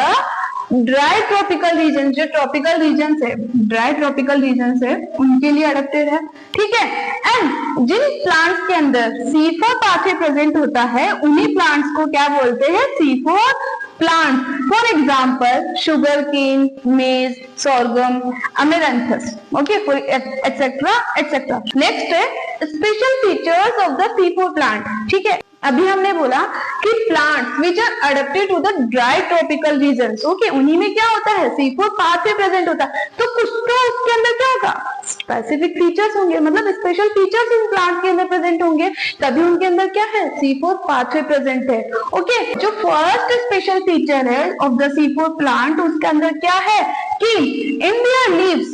dry tropical region. जो ट्रॉपिकल रीजन है, ड्राई ट्रॉपिकल रीजन है उनके लिए अडेप्टेड है, ठीक है। एंड जिन प्लांट्स के अंदर C4 पाथवे प्रेजेंट होता है उन्हीं प्लांट्स को क्या बोलते हैं, C4 plants. For example sugar cane, maize, sorghum, amaranthus, okay, etcetera etcetera. Next है special features of the C4 plant, ठीक है। अभी हमने बोला कि plants which are adapted to the dry tropical regions, okay, उन्हीं में क्या होता है, C4 पाथवे प्रेजेंट होता है। तो कुछ तो उसके अंदर क्या होगा, स्पेसिफिक फीचर्स होंगे, मतलब स्पेशल फीचर्स इन प्लांट के अंदर प्रेजेंट होंगे, तभी उनके अंदर क्या है, C4 पाथवे प्रेजेंट है, ओके। जो फर्स्ट स्पेशल फीचर है ऑफ द C4 प्लांट उसके अंदर क्या है कि in their leaves,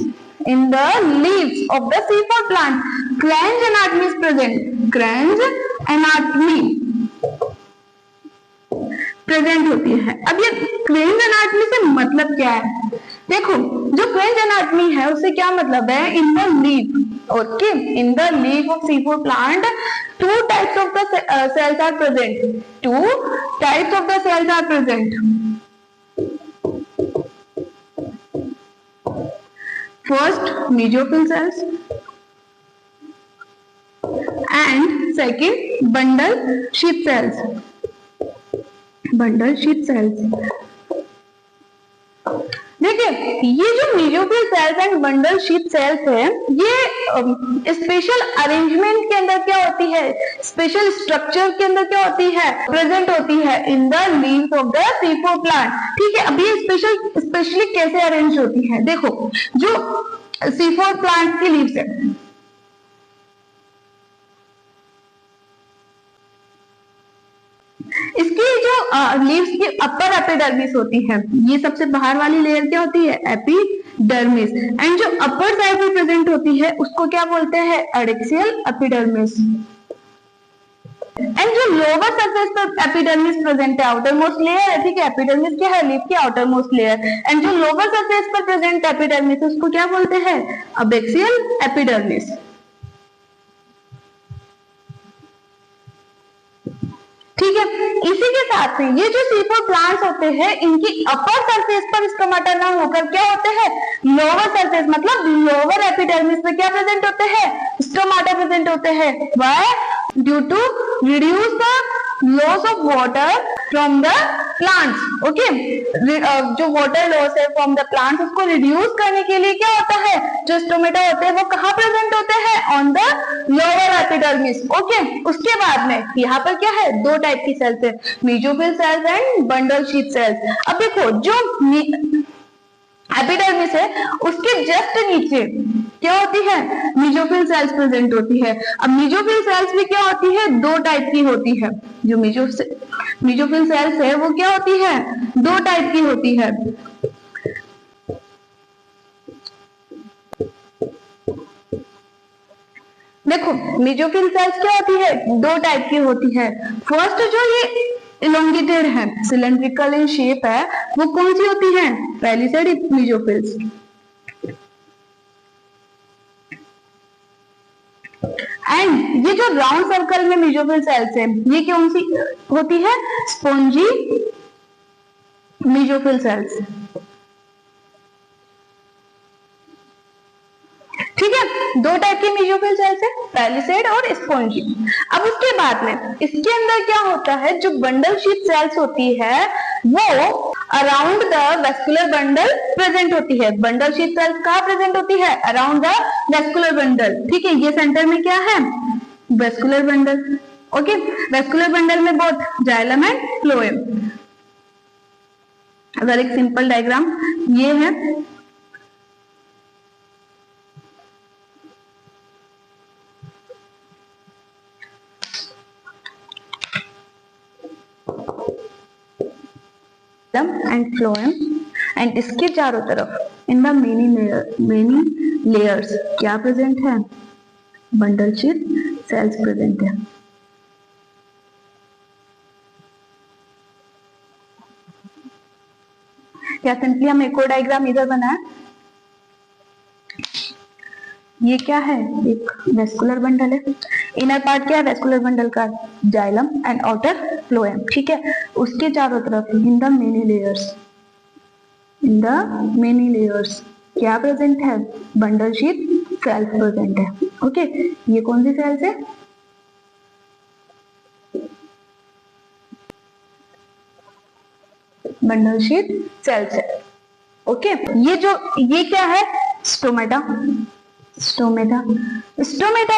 in the leaves of the C4 plant Cranch anatomy is present, Cranch anatomy present होती है। अब ये क्रेंच एनाटमी से मतलब क्या है, देखो जो क्रेंच एनाटमी है उससे क्या मतलब है, in the leaf, okay, in the leaf of C4 plant two types of the cells are present, two types of the cells are present. First mesophyll cells and second bundle sheath cells, bundle sheath cells। देखिए ये जो mesophyll cells and bundle sheath sales है ये special arrangement के अंदर क्या होती है, स्पेशल स्ट्रक्चर के अंदर क्या होती है, प्रेजेंट होती है in the leaves of the C4 plant, ठीक है। अब ये स्पेशली कैसे अरेंज होती है, देखो जो C4 प्लांट की लीव्स है, इसकी जो लीव्स की अपर एपिडर्मिस होती है, ये सबसे बाहर वाली लेयर क्या होती है, एपिडर्मिस, एंड जो अपर साइड में प्रेजेंट होती है उसको क्या बोलते हैं, एडैक्सियल एपिडर्मिस। एंड जो लोअर सरफेस पर एपिडर्मिस प्रेजेंट है, आउटर मोस्ट लेयर है, ठीक है, एपिडर्मिस क्या है, लीफ की आउटर मोस्ट लेयर, एंड जो लोअर सरफेस पर प्रेजेंट एपिडर्मिस उसको क्या बोलते हैं, अबैक्सियल एपिडर्मिस। ठीक है, इसी के साथ में ये जो C4 प्लांट्स होते हैं इनकी अपर सरफेस पर स्टोमाटा ना होकर क्या होते हैं, लोअर सरफेस मतलब लोअर एपिडर्मिस में क्या प्रेजेंट होते हैं, स्टोमाटा प्रेजेंट होते हैं। Why? Due to reduce the loss of water from the plants. Okay, जो वाटर लॉस है फ्रॉम द प्लांट्स उसको रिड्यूस करने के लिए क्या होता है, जो स्टोमेटा होते हैं वो कहाँ प्रेजेंट होते हैं, on the lower epidermis. Okay, उसके बाद में यहाँ पर क्या है, दो टाइप की सेल्स है, mesophyll cells and bundle sheath sales. अब देखो जो एपिडर्मिस है उसके जस्ट नीचे क्या होती है, मेसोफिल सेल्स प्रेजेंट होती है। अब मेसोफिल सेल्स भी क्या होती है, दो टाइप की होती है। जो मेसोफिल सेल्स है वो क्या होती है, दो टाइप की होती है। देखो मेसोफिल सेल्स क्या होती है, दो टाइप की होती है। फर्स्ट जो ये इलोंगेटेड है, सिलेंड्रिकल इन शेप है, वो कौन सी होती है, पैलिसेड मेसोफिल्स। एंड ये जो राउंड सर्कल में मेसोफिल सेल्स है ये कौन सी होती है, स्पॉन्जी मेसोफिल सेल्स। ठीक है, दो टाइप की मेसोफिल सेल्स है, पैलिसेड और स्पॉन्जी। अब उसके बाद में इसके अंदर क्या होता है, जो बंडल शीथ सेल्स होती है वो around the vascular bundle present होती है। बंडल शीथ सेल्स कहाँ प्रेजेंट होती है, अराउंड द वेस्कुलर बंडल। ठीक है, ये सेंटर में क्या है, vascular bundle. Okay, vascular bundle में बोथ जाइलम एंड फ्लोएम। अगर एक सिंपल डायग्राम ये है, एंड फ्लोएम, एंड इसके चारों तरफ इन द मेनी लेयर्स क्या प्रेजेंट है, बंडल शीथ सेल्स प्रेजेंट है। क्या सिंपली हम एक और डायग्राम इधर बनाए, ये क्या है, एक वेस्कुलर बंडल है, इनर पार्ट क्या है वेस्कुलर बंडल का, जाइलम एंड आउटर फ्लोएम। ठीक है, उसके चारों तरफ इन द मेनी लेयर्स क्या प्रेजेंट है, बंडल शीथ सेल्स प्रेजेंट है। ओके, ये कौन सी सेल्स है, बंडल शीथ सेल्स है। ओके, ये क्या है, स्टोमेटा। स्टोमेटा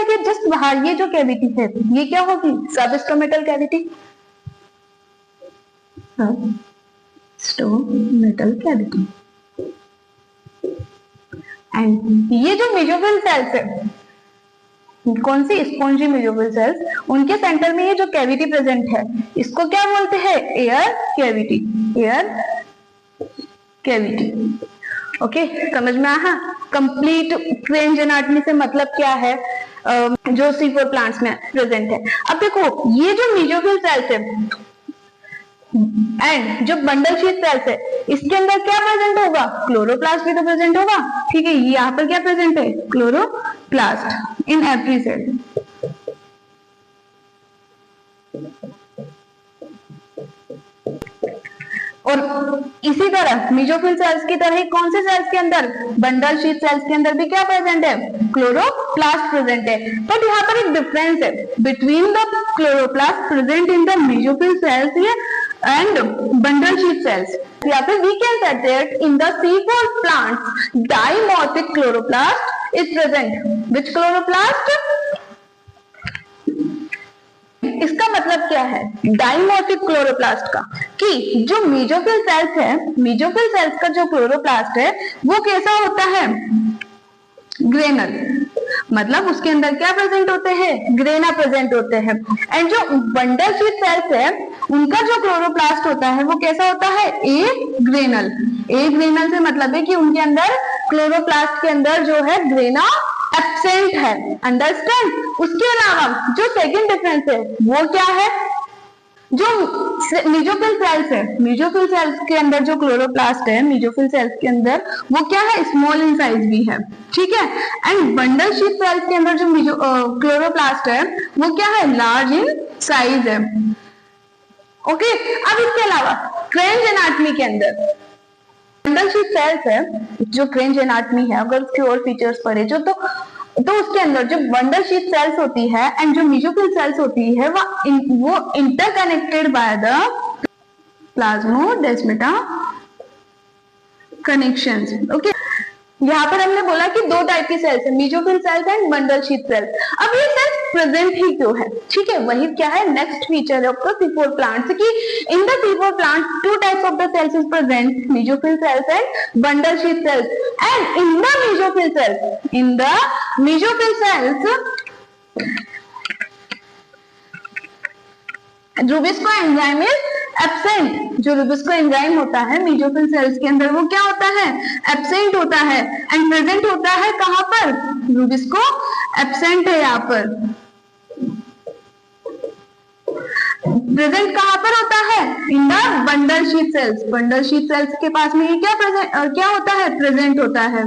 के जस्ट बाहर ये जो कैविटी है ये क्या होगी, सब stomatal cavity, stomatal cavity. And ये जो मेसोफिल सेल्स है, कौन सी, स्पॉन्जी मेसोफिल सेल्स, उनके सेंटर में ये जो कैविटी प्रेजेंट है इसको क्या बोलते हैं, air cavity. Air cavity. Okay, समझ में आया, कंप्लीट फ्रेंच एनाटॉमी से मतलब क्या है, जो C4 प्लांट्स में प्रेजेंट है। अब देखो ये जो मेसोफिल सेल्स है एंड जो बंडल शीथ सेल्स है इसके अंदर क्या प्रेजेंट होगा, क्लोरोप्लास्ट भी तो प्रेजेंट होगा। ठीक है, यहाँ पर क्या प्रेजेंट है, क्लोरोप्लास्ट इन एवरी सेल। और इसी तरह मेसोफिल सेल्स की तरह ही कौन से सेल्स के अंदर, बंडल शीथ सेल्स के अंदर भी क्या प्रेजेंट है, क्लोरोप्लास्ट प्रेजेंट है। बट यहाँ पर एक डिफरेंस है between the chloroplast present in the mesophyll sales and bundle sheath cells. या फिर we can say that in the C4 plants dimorphic chloroplast is present. Which chloroplast? इसका मतलब क्या है डाइमॉर्फिक क्लोरोप्लास्ट का, कि जो मेसोफिल सेल्स है, मेसोफिल सेल्स का जो क्लोरोप्लास्ट है वो कैसा होता है, ग्रेनल, मतलब उसके अंदर क्या प्रेजेंट होते हैं, ग्रेना प्रेजेंट होते हैं। एंड जो बंडल शीथ सेल्स है उनका जो क्लोरोप्लास्ट होता है वो कैसा होता है, ए ग्रेनल। ए ग्रेनल से मतलब है कि उनके अंदर क्लोरोप्लास्ट के अंदर जो है ग्रेना एब्सेंट है, अंडरस्टैंड। उसके अलावा जो सेकंड डिफरेंस है वो क्या है, जो मेसोफिल सेल्स है, मेसोफिल सेल्स के अंदर जो क्लोरोप्लास्ट है, मेसोफिल सेल्स के अंदर वो क्या है, स्मॉल इन साइज भी है, ठीक है। एंड बंडल शीथ सेल्स के अंदर जो क्लोरोप्लास्ट है वो क्या है, लार्ज इन साइज है, ओके। अब इसके अलावा क्रेंज एनाटॉमी के अंदर बंडल शीथ सेल्स है, जो क्रेंज एनाटॉमी है, अगर उसके और फीचर्स पढ़े जो तो उसके अंदर जो बंडल शीथ सेल्स होती है एंड जो मेसोफिल सेल्स होती है वो interconnected by the plasmodesmata connections, okay. यहाँ पर हमने बोला कि दो टाइप की सेल्स है, mesophyll cells and bundle sheath sales. अब ये सेल्स प्रेजेंट ही क्यों है, ठीक है, वही क्या है, नेक्स्ट फीचर है ऑफ द C4 प्लांट कि in the C4 plant two types of the cells is present, mesophyll cells and bundle sheath cells. And in the mesophyll cells rubisco enzyme is absent. जो rubisco enzyme होता है mesophyll cells के अंदर वो क्या होता है, एब्सेंट होता है एंड प्रेजेंट होता है कहां पर, रूबिस्को एब्सेंट है, यहाँ पर प्रेजेंट कहां पर होता है, इन the bundle sheath sales. Bundle sheath sales के पास में ये क्या होता है, प्रेजेंट होता है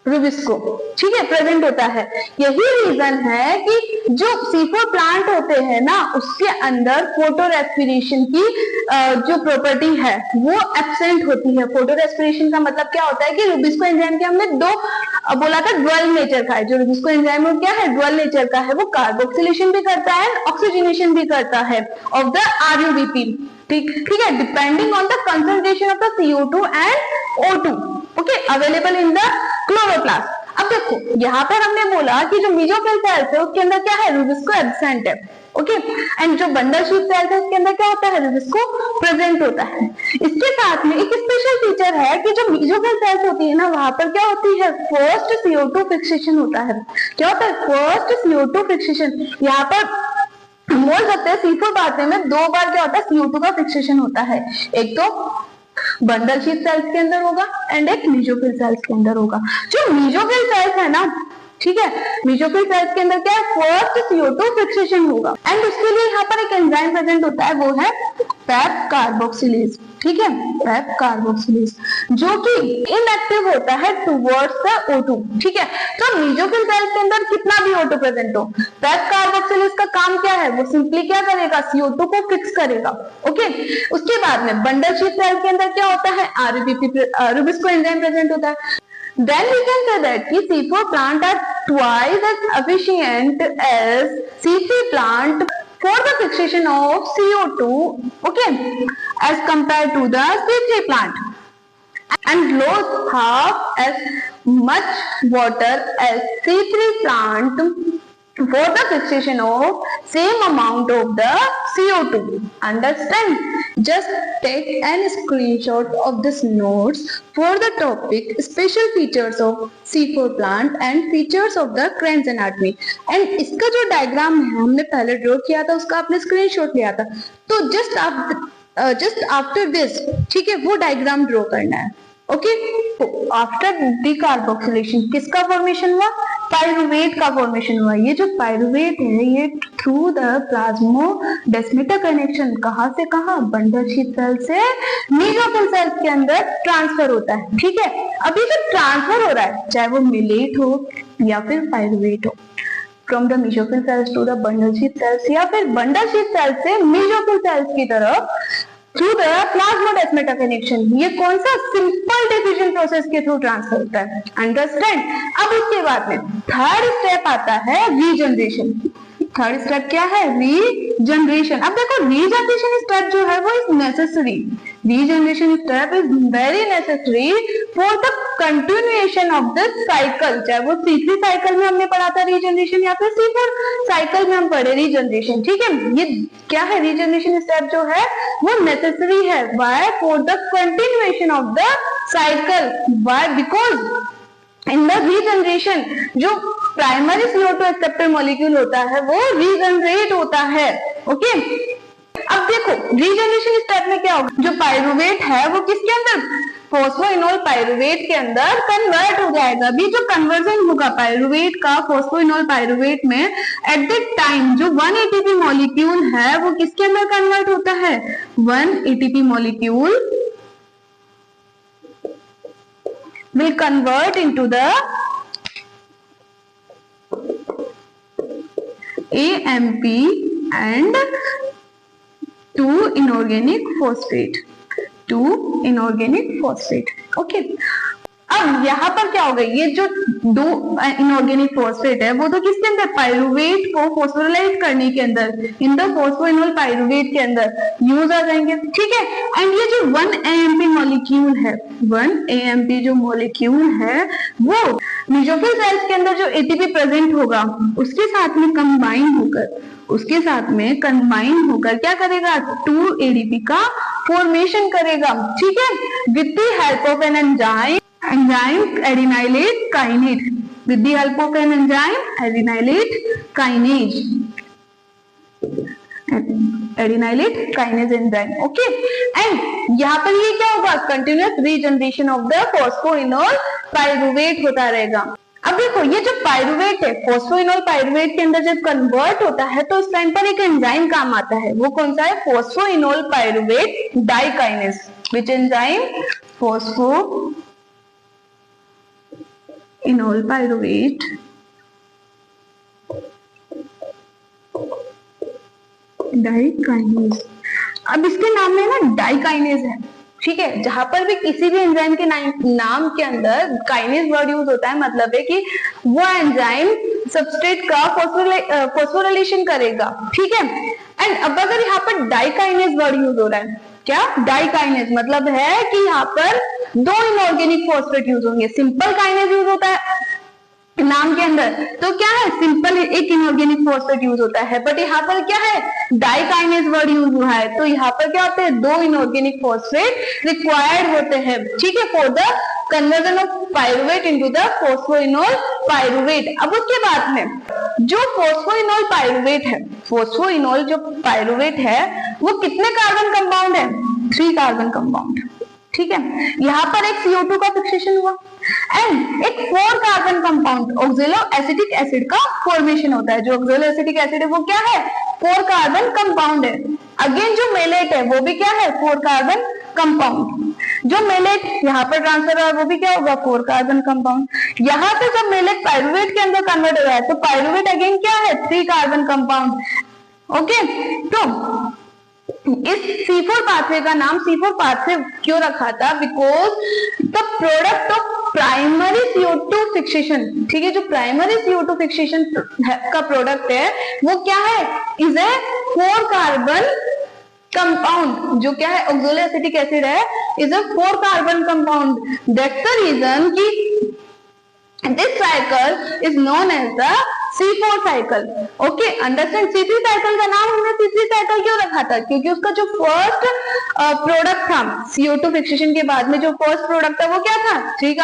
रूबिस्को, ठीक है, प्रेजेंट होता है। यही रीजन है कि जो C4 प्लांट होते हैं ना उसके अंदर फोटो रेस्पिरेशन की जो प्रॉपर्टी है वो एब्सेंट होती है। फोटो रेस्पिरेशन का मतलब क्या होता है कि रूबिस्को एंजाइम के हमने दो बोला था, ड्वेल नेचर का है। जो रूबिस्को एंजाइम क्या है, ड्वेल नेचर का है, वो कार्बोक्सिलेशन भी करता है, ऑक्सीजनेशन भी करता है ऑफ द RUBP, ठीक है, depending on the concentration of the CO2 and O2, okay, available in the chloroplast. अब देखो यहाँ पर हमने बोला कि जो मेसोफिल सेल्स है उसके अंदर क्या है, रूबिस्को एब्सेंट है, ओके। एंड जो बंडल शीथ सेल्स है उसके अंदर क्या होता है, रूबिस्को प्रेजेंट होता है। इसके साथ में एक स्पेशल फीचर है कि जो मेसोफिल सेल्स होती है ना वहां पर क्या होती है, फर्स्ट CO2 फिक्सेशन होता है। क्या होता है, फर्स्ट CO2 फिक्सेशन। यहाँ पर बोल सकते हैं C4 पाथवे में दो बार क्या होता है, CO2 का फिक्सेशन होता है। एक तो बंडल शीथ सेल्स के अंदर होगा एंड एक मेसोफिल सेल्स के अंदर होगा। जो मेसोफिल सेल्स है ना, ठीक है, मेसोफिल सेल्स के अंदर क्या है, फर्स्ट CO2 फिक्सेशन होगा एंड उसके लिए यहाँ पर एक एंजाइम प्रेजेंट होता है, वो है पैप कार्बोक्सिलेज, ठीक है, पैप कार्बोक्सिलेज, जो कि इनएक्टिव होता है टुवर्ड्स द O2, ठीक है। तो मेसोफिल सेल्स के अंदर कितना भी O2 प्रेजेंट हो, पैप कार्बोक्सिलेज का काम क्या है, वो सिंपली क्या करेगा, CO2 को फिक्स करेगा, ओके। उसके बाद में बंडल शीथ सेल्स के अंदर क्या होता है, रूबिस्को एंजाइम प्रेजेंट होता है। Then we can say that कि C4 plant are twice as efficient as C3 plant for the fixation of CO2, okay, as compared to the C3 plant, and lose half as much water as C3 plant for the fixation of same amount of the CO2. Understand? Just take an screenshot of this notes for the topic special features of C4 plant and features of the Kranz anatomy. And इसका जो diagram है हमने पहले draw किया था उसका आपने screenshot लिया था, तो जस्ट आफ्टर दिस, ठीक है, वो डायग्राम ड्रॉ करना है, ओके। आफ्टर डीकार्बोक्सिलेशन किसका फॉर्मेशन हुआ, पायरुवेट का फॉर्मेशन हुआ। ये जो पायरुवेट है ये थ्रू द प्लाज्मोडेस्माटा कनेक्शन कहां से कहां, बंडल शीथ सेल से मेसोफिल सेल्स के अंदर ट्रांसफर होता है, ठीक है। अभी जो ट्रांसफर हो रहा है चाहे वो मिलेट हो या फिर पायरुवेट हो, from the mesophyll cells to the bundle sheath cells या फिर बंडल शीथ सेल्स से मेसोफिल सेल्स की तरफ थ्रू द प्लाज्मोडेस्माटा कनेक्शन, ये कौन सा, सिंपल डिफिजन प्रोसेस के थ्रू ट्रांसफर होता है, अंडरस्टैंड। अब इसके बाद में थर्ड स्टेप आता है रीजनरेशन। थर्ड स्टेप क्या है, रीजनरेशन। अब देखो रीजनरेशन स्टेप जो है वो is necessary, regeneration step is very necessary for the continuation of the cycle. चाहे वो C3 साइकिल में हमने पढ़ा था रीजनरेशन या फिर C4 साइकिल में हम पढ़े रीजनरेशन, ठीक है। ये क्या है, रीजनरेशन स्टेप जो है वो नेसेसरी है, why, for the continuation of the cycle, why, because in the regeneration जो प्राइमरी CO2 एक्सेप्टर मॉलिक्यूल होता है वो रीजनरेट होता है, ओके। अब देखो रीजनरेशन स्टेप में क्या होगा, जो पायरुवेट है वो किसके अंदर, फोस्फोइनोल पायरुवेट के अंदर कन्वर्ट हो जाएगा। अभी जो कन्वर्जन होगा पायरुवेट का फोस्फोइनोल पायरुवेट में, एट द टाइम जो 1 एटीपी मॉलिक्यूल है वो किसके अंदर कन्वर्ट होता है, 1 ATP molecule will convert into the AMP and 2 inorganic phosphate, 2 inorganic phosphate। Okay, अब यहाँ पर क्या होगा, ये जो 2 इनऑर्गेनिक फॉस्फेट है वो तो किसके अंदर, पायरुवेट को फोस्फोराइज करने के अंदर, इन द फोस्फोइनोल पायरुवेट के अंदर यूज आ जाएंगे। ठीक है, एंड ये जो 1 AMP मॉलिक्यूल है, 1 AMP जो मॉलिक्यूल है वो न्यूट्रोफिल सेल्स के अंदर जो एटीपी प्रेजेंट होगा उसके साथ में कंबाइन होकर, उसके साथ में कंबाइन होकर क्या करेगा, 2 ADP का फॉर्मेशन करेगा। ठीक है, with the help of an enzyme adenylate kinase, with the help of an enzyme adenylate kinase, adenylate kinase enzyme। Okay, and यहाँ पर ये क्या होगा, continuous regeneration of the phosphoenol pyruvate होता रहेगा। अब देखो ये जो पायरुवेट है, फोस्फोइनोल पायरुवेट के अंदर जब कन्वर्ट होता है तो उस टाइम पर एक एंजाइम काम आता है, वो कौन सा है, phosphoenol pyruvate dikinase. Which enzyme, phosphoenol pyruvate dikinase. अब इसके नाम में ना डाइकाइनेज है। ठीक है, जहां पर भी किसी भी एंजाइम के नाम के अंदर काइनेज वर्ड यूज होता है, मतलब है कि वो एंजाइम सबस्ट्रेट का फॉस्फोराइलेशन करेगा। ठीक है, एंड अब अगर यहाँ पर डाइकाइनेज वर्ड यूज हो रहा है, क्या, डाइकाइनेज मतलब है कि यहाँ पर 2 इनऑर्गेनिक फॉस्फेट यूज होंगे। सिंपल काइनेज यूज होता है नाम के अंदर, तो क्या है, सिंपल एक इनऑर्गेनिक फॉस्फेट यूज होता है, बट यहाँ पर क्या है, डाइकाइनेज वर्ड यूज हुआ है, तो यहाँ पर क्या होते हैं, 2 इनऑर्गेनिक फॉस्फेट रिक्वायर्ड होते हैं। ठीक है, for the conversion of pyruvate into the phosphoenol pyruvate. अब उसके बाद में जो फोस्फोइनोल पायरुवेट है, फोस्फोइनोल जो पायरुवेट है वो कितने कार्बन कंपाउंड है, 3 कार्बन कंपाउंड। ठीक है, यहाँ पर एक CO2 का फिक्सेशन हुआ एंड एक 4 कार्बन कंपाउंड ऑक्जेलो एसिटिक एसिड का फॉर्मेशन होता है। जो ऑक्जेलो एसिटिक एसिड है वो क्या है, 4 कार्बन कंपाउंड है। अगेन जो मेलेट है वो भी क्या है, 4 कार्बन कंपाउंड। जो मेलेट यहाँ पर ट्रांसफर हुआ है वो भी क्या होगा, 4 कार्बन कंपाउंड। यहाँ पे जब मेलेट पायरुवेट के अंदर कन्वर्ट हो रहा है तो पायरुवेट अगेन क्या है, 3 कार्बन कंपाउंड। ओके, तो इस C4 पाथवे का नाम C4 पाथवे क्यों रखा था, because the product of primary CO2 fixation. ठीक है, जो प्राइमरी CO2 फिक्सेशन का प्रोडक्ट है वो क्या है, इज ए 4 कार्बन कंपाउंड। जो क्या है, ऑक्जेलो एसिटिक एसिड है, is a 4 carbon compound. That's the reason कि this cycle is known as the C4 cycle. Okay, understand. C3 cycle का नाम हमने C3 साइकिल क्यों रखा था, क्योंकि उसका जो फर्स्ट प्रोडक्ट था CO2 फिक्सेशन के बाद में, जो फर्स्ट प्रोडक्ट था वो क्या था, 3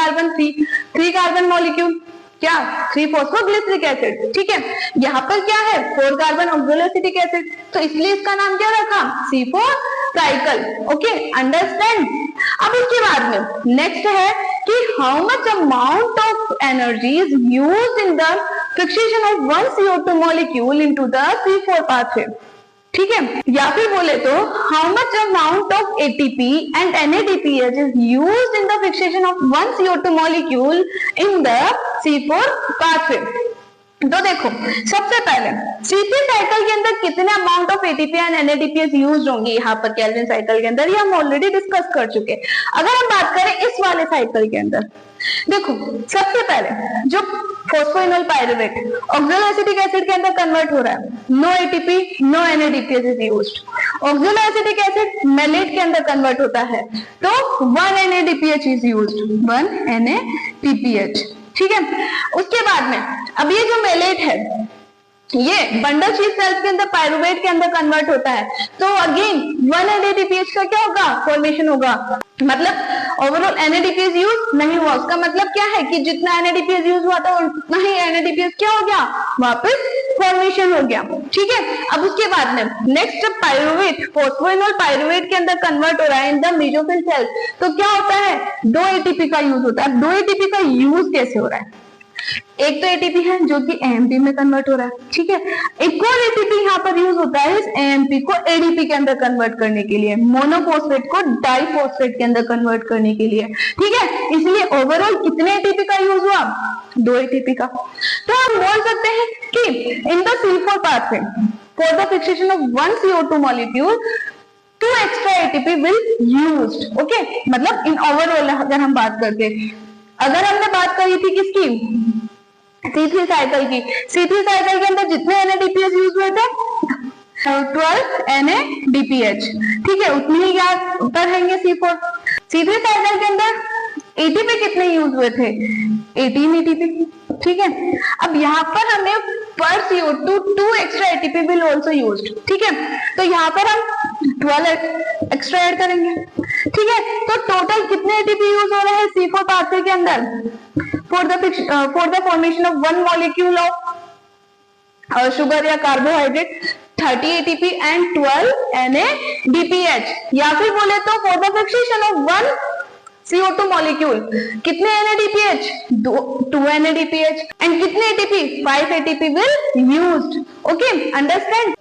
कार्बन मॉलिक्यूल, क्या, 3-फॉस्फोग्लिसरिक एसिड। ठीक है, यहाँ पर क्या है, 4 कार्बन ऑक्जेलो एसिटिक एसिड, तो इसलिए इसका नाम क्या रखा, C4 साइकिल। Okay, understand. अब उसके बाद में नेक्स्ट है कि how much amount of energy is used in the fixation of 1 CO2 molecule into the C4 pathway. ठीक है, या फिर बोले तो how much amount of ATP and NADPH is used in the fixation of 1 CO2 molecule in the C4 pathway. तो देखो, सबसे पहले C3 साइकिल के अंदर कितने amount of ATP and NADPH use होंगे यहाँ पर केल्विन साइकिल के अंदर, ये हम ऑलरेडी डिस्कस कर चुके। अगर हम बात करें इस वाले साइकिल के अंदर, देखो सबसे पहले जो फोस्फोइनोल पायरुवेट ऑक्जेलो एसिटिक एसिड के अंदर कन्वर्ट हो रहा है, no ATP no NADPH is used. ऑक्जेलो acetic acid malate के अंदर कन्वर्ट होता है तो 1 NADPH इज यूज्ड, 1 NADPH। ठीक है, उसके बाद में अब ये जो मेलेट है ये बंडल शीट सेल्स के अंदर पायरुवेट के अंदर कन्वर्ट होता है, तो अगेन 1 NADPH का क्या होगा, फॉर्मेशन होगा। मतलब ओवरऑल NADPH यूज नहीं हुआ, उसका मतलब क्या है कि जितना NADPH यूज हुआ था उतना ही NADPH क्या हो गया, वापस फॉर्मेशन हो गया, ठीक है। अब उसके बाद में नेक्स्ट पायरुवेट, फॉस्फोइनोल पायरुवेट के अंदर कन्वर्ट हो रहा है इन द मेसोफिल सेल। तो क्या होता है, 2 एटीपी का यूज होता है। 2 एटीपी का यूज कैसे हो रहा है, एक तो एटीपी है जो कि एएमपी में कन्वर्ट हो रहा है, ठीक है। एक और एटीपी यहाँ पर यूज होता है इस एएमपी को एडीपी के अंदर कन्वर्ट करने के लिए, मोनोफॉस्फेट को डाइफॉस्फेट के अंदर कन्वर्ट करने के लिए, ठीक है। इसलिए ओवरऑल कितने एटीपी का यूज हुआ, 2 एटीपी का। तो हम बोल सकते हैं कि in the C4 pathway for the fixation of 1 CO2 molecule 2 extra ATP will used, okay. मतलब इन ओवरऑल अगर हम बात करते, अगर हमने बात करी थी किसकी, C3 साइकिल की, C3 साइकिल के अंदर जितने NADPH यूज हुए थे 12 NADPH, ठीक है, उतनी ही याद पर रहेंगे C4। C3 साइकिल के अंदर एटीपी कितने यूज हुए थे, 18 एटीपी, ठीक है। अब यहाँ पर हमें पर CO2 2 extra ATP will also used, ठीक है। तो यहाँ पर हम 12 एक्स्ट्रा ऐड करेंगे, ठीक है। तो टोटल कितने एटीपी यूज हो रहे हैं C4 पाथवे के अंदर for the formation of 1 molecule of sugar या कार्बोहाइड्रेट, 30 एटीपी एंड 12 NADPH, या फिर बोले तो for the fixation of 1 CO2 molecule कितने NADPH, 2 NADPH, एंड कितने ATP, 5 ATP will used, okay, understand?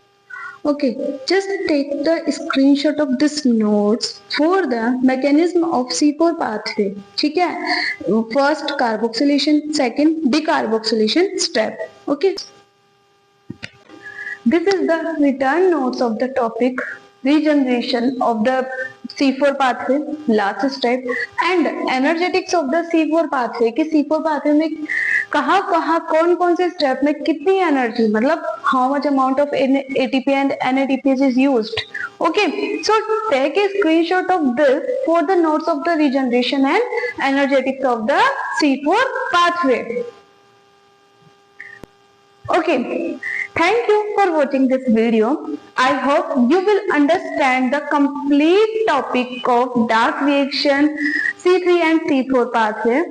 Okay, just take the screenshot of this notes for the mechanism of C4 pathway, ठीक है। First carboxylation, second decarboxylation step, okay. This is the written notes of the topic regeneration of the C4 pathway, last step, and energetics of the C4 pathway कि C4 pathway में कहाँ कौन कौन से step में कितनी एनर्जी, मतलब how much amount of ATP and NADPH is used, okay. So take a screenshot of this for the notes of the regeneration and energetics of the C4 pathway, okay. Thank you for watching this video. I hope you will understand the complete topic of dark reaction, C3 and C4 pathway.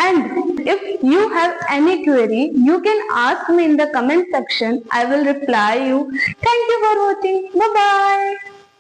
And if you have any query, you can ask me in the comment section. I will reply you. Thank you for watching. Bye bye.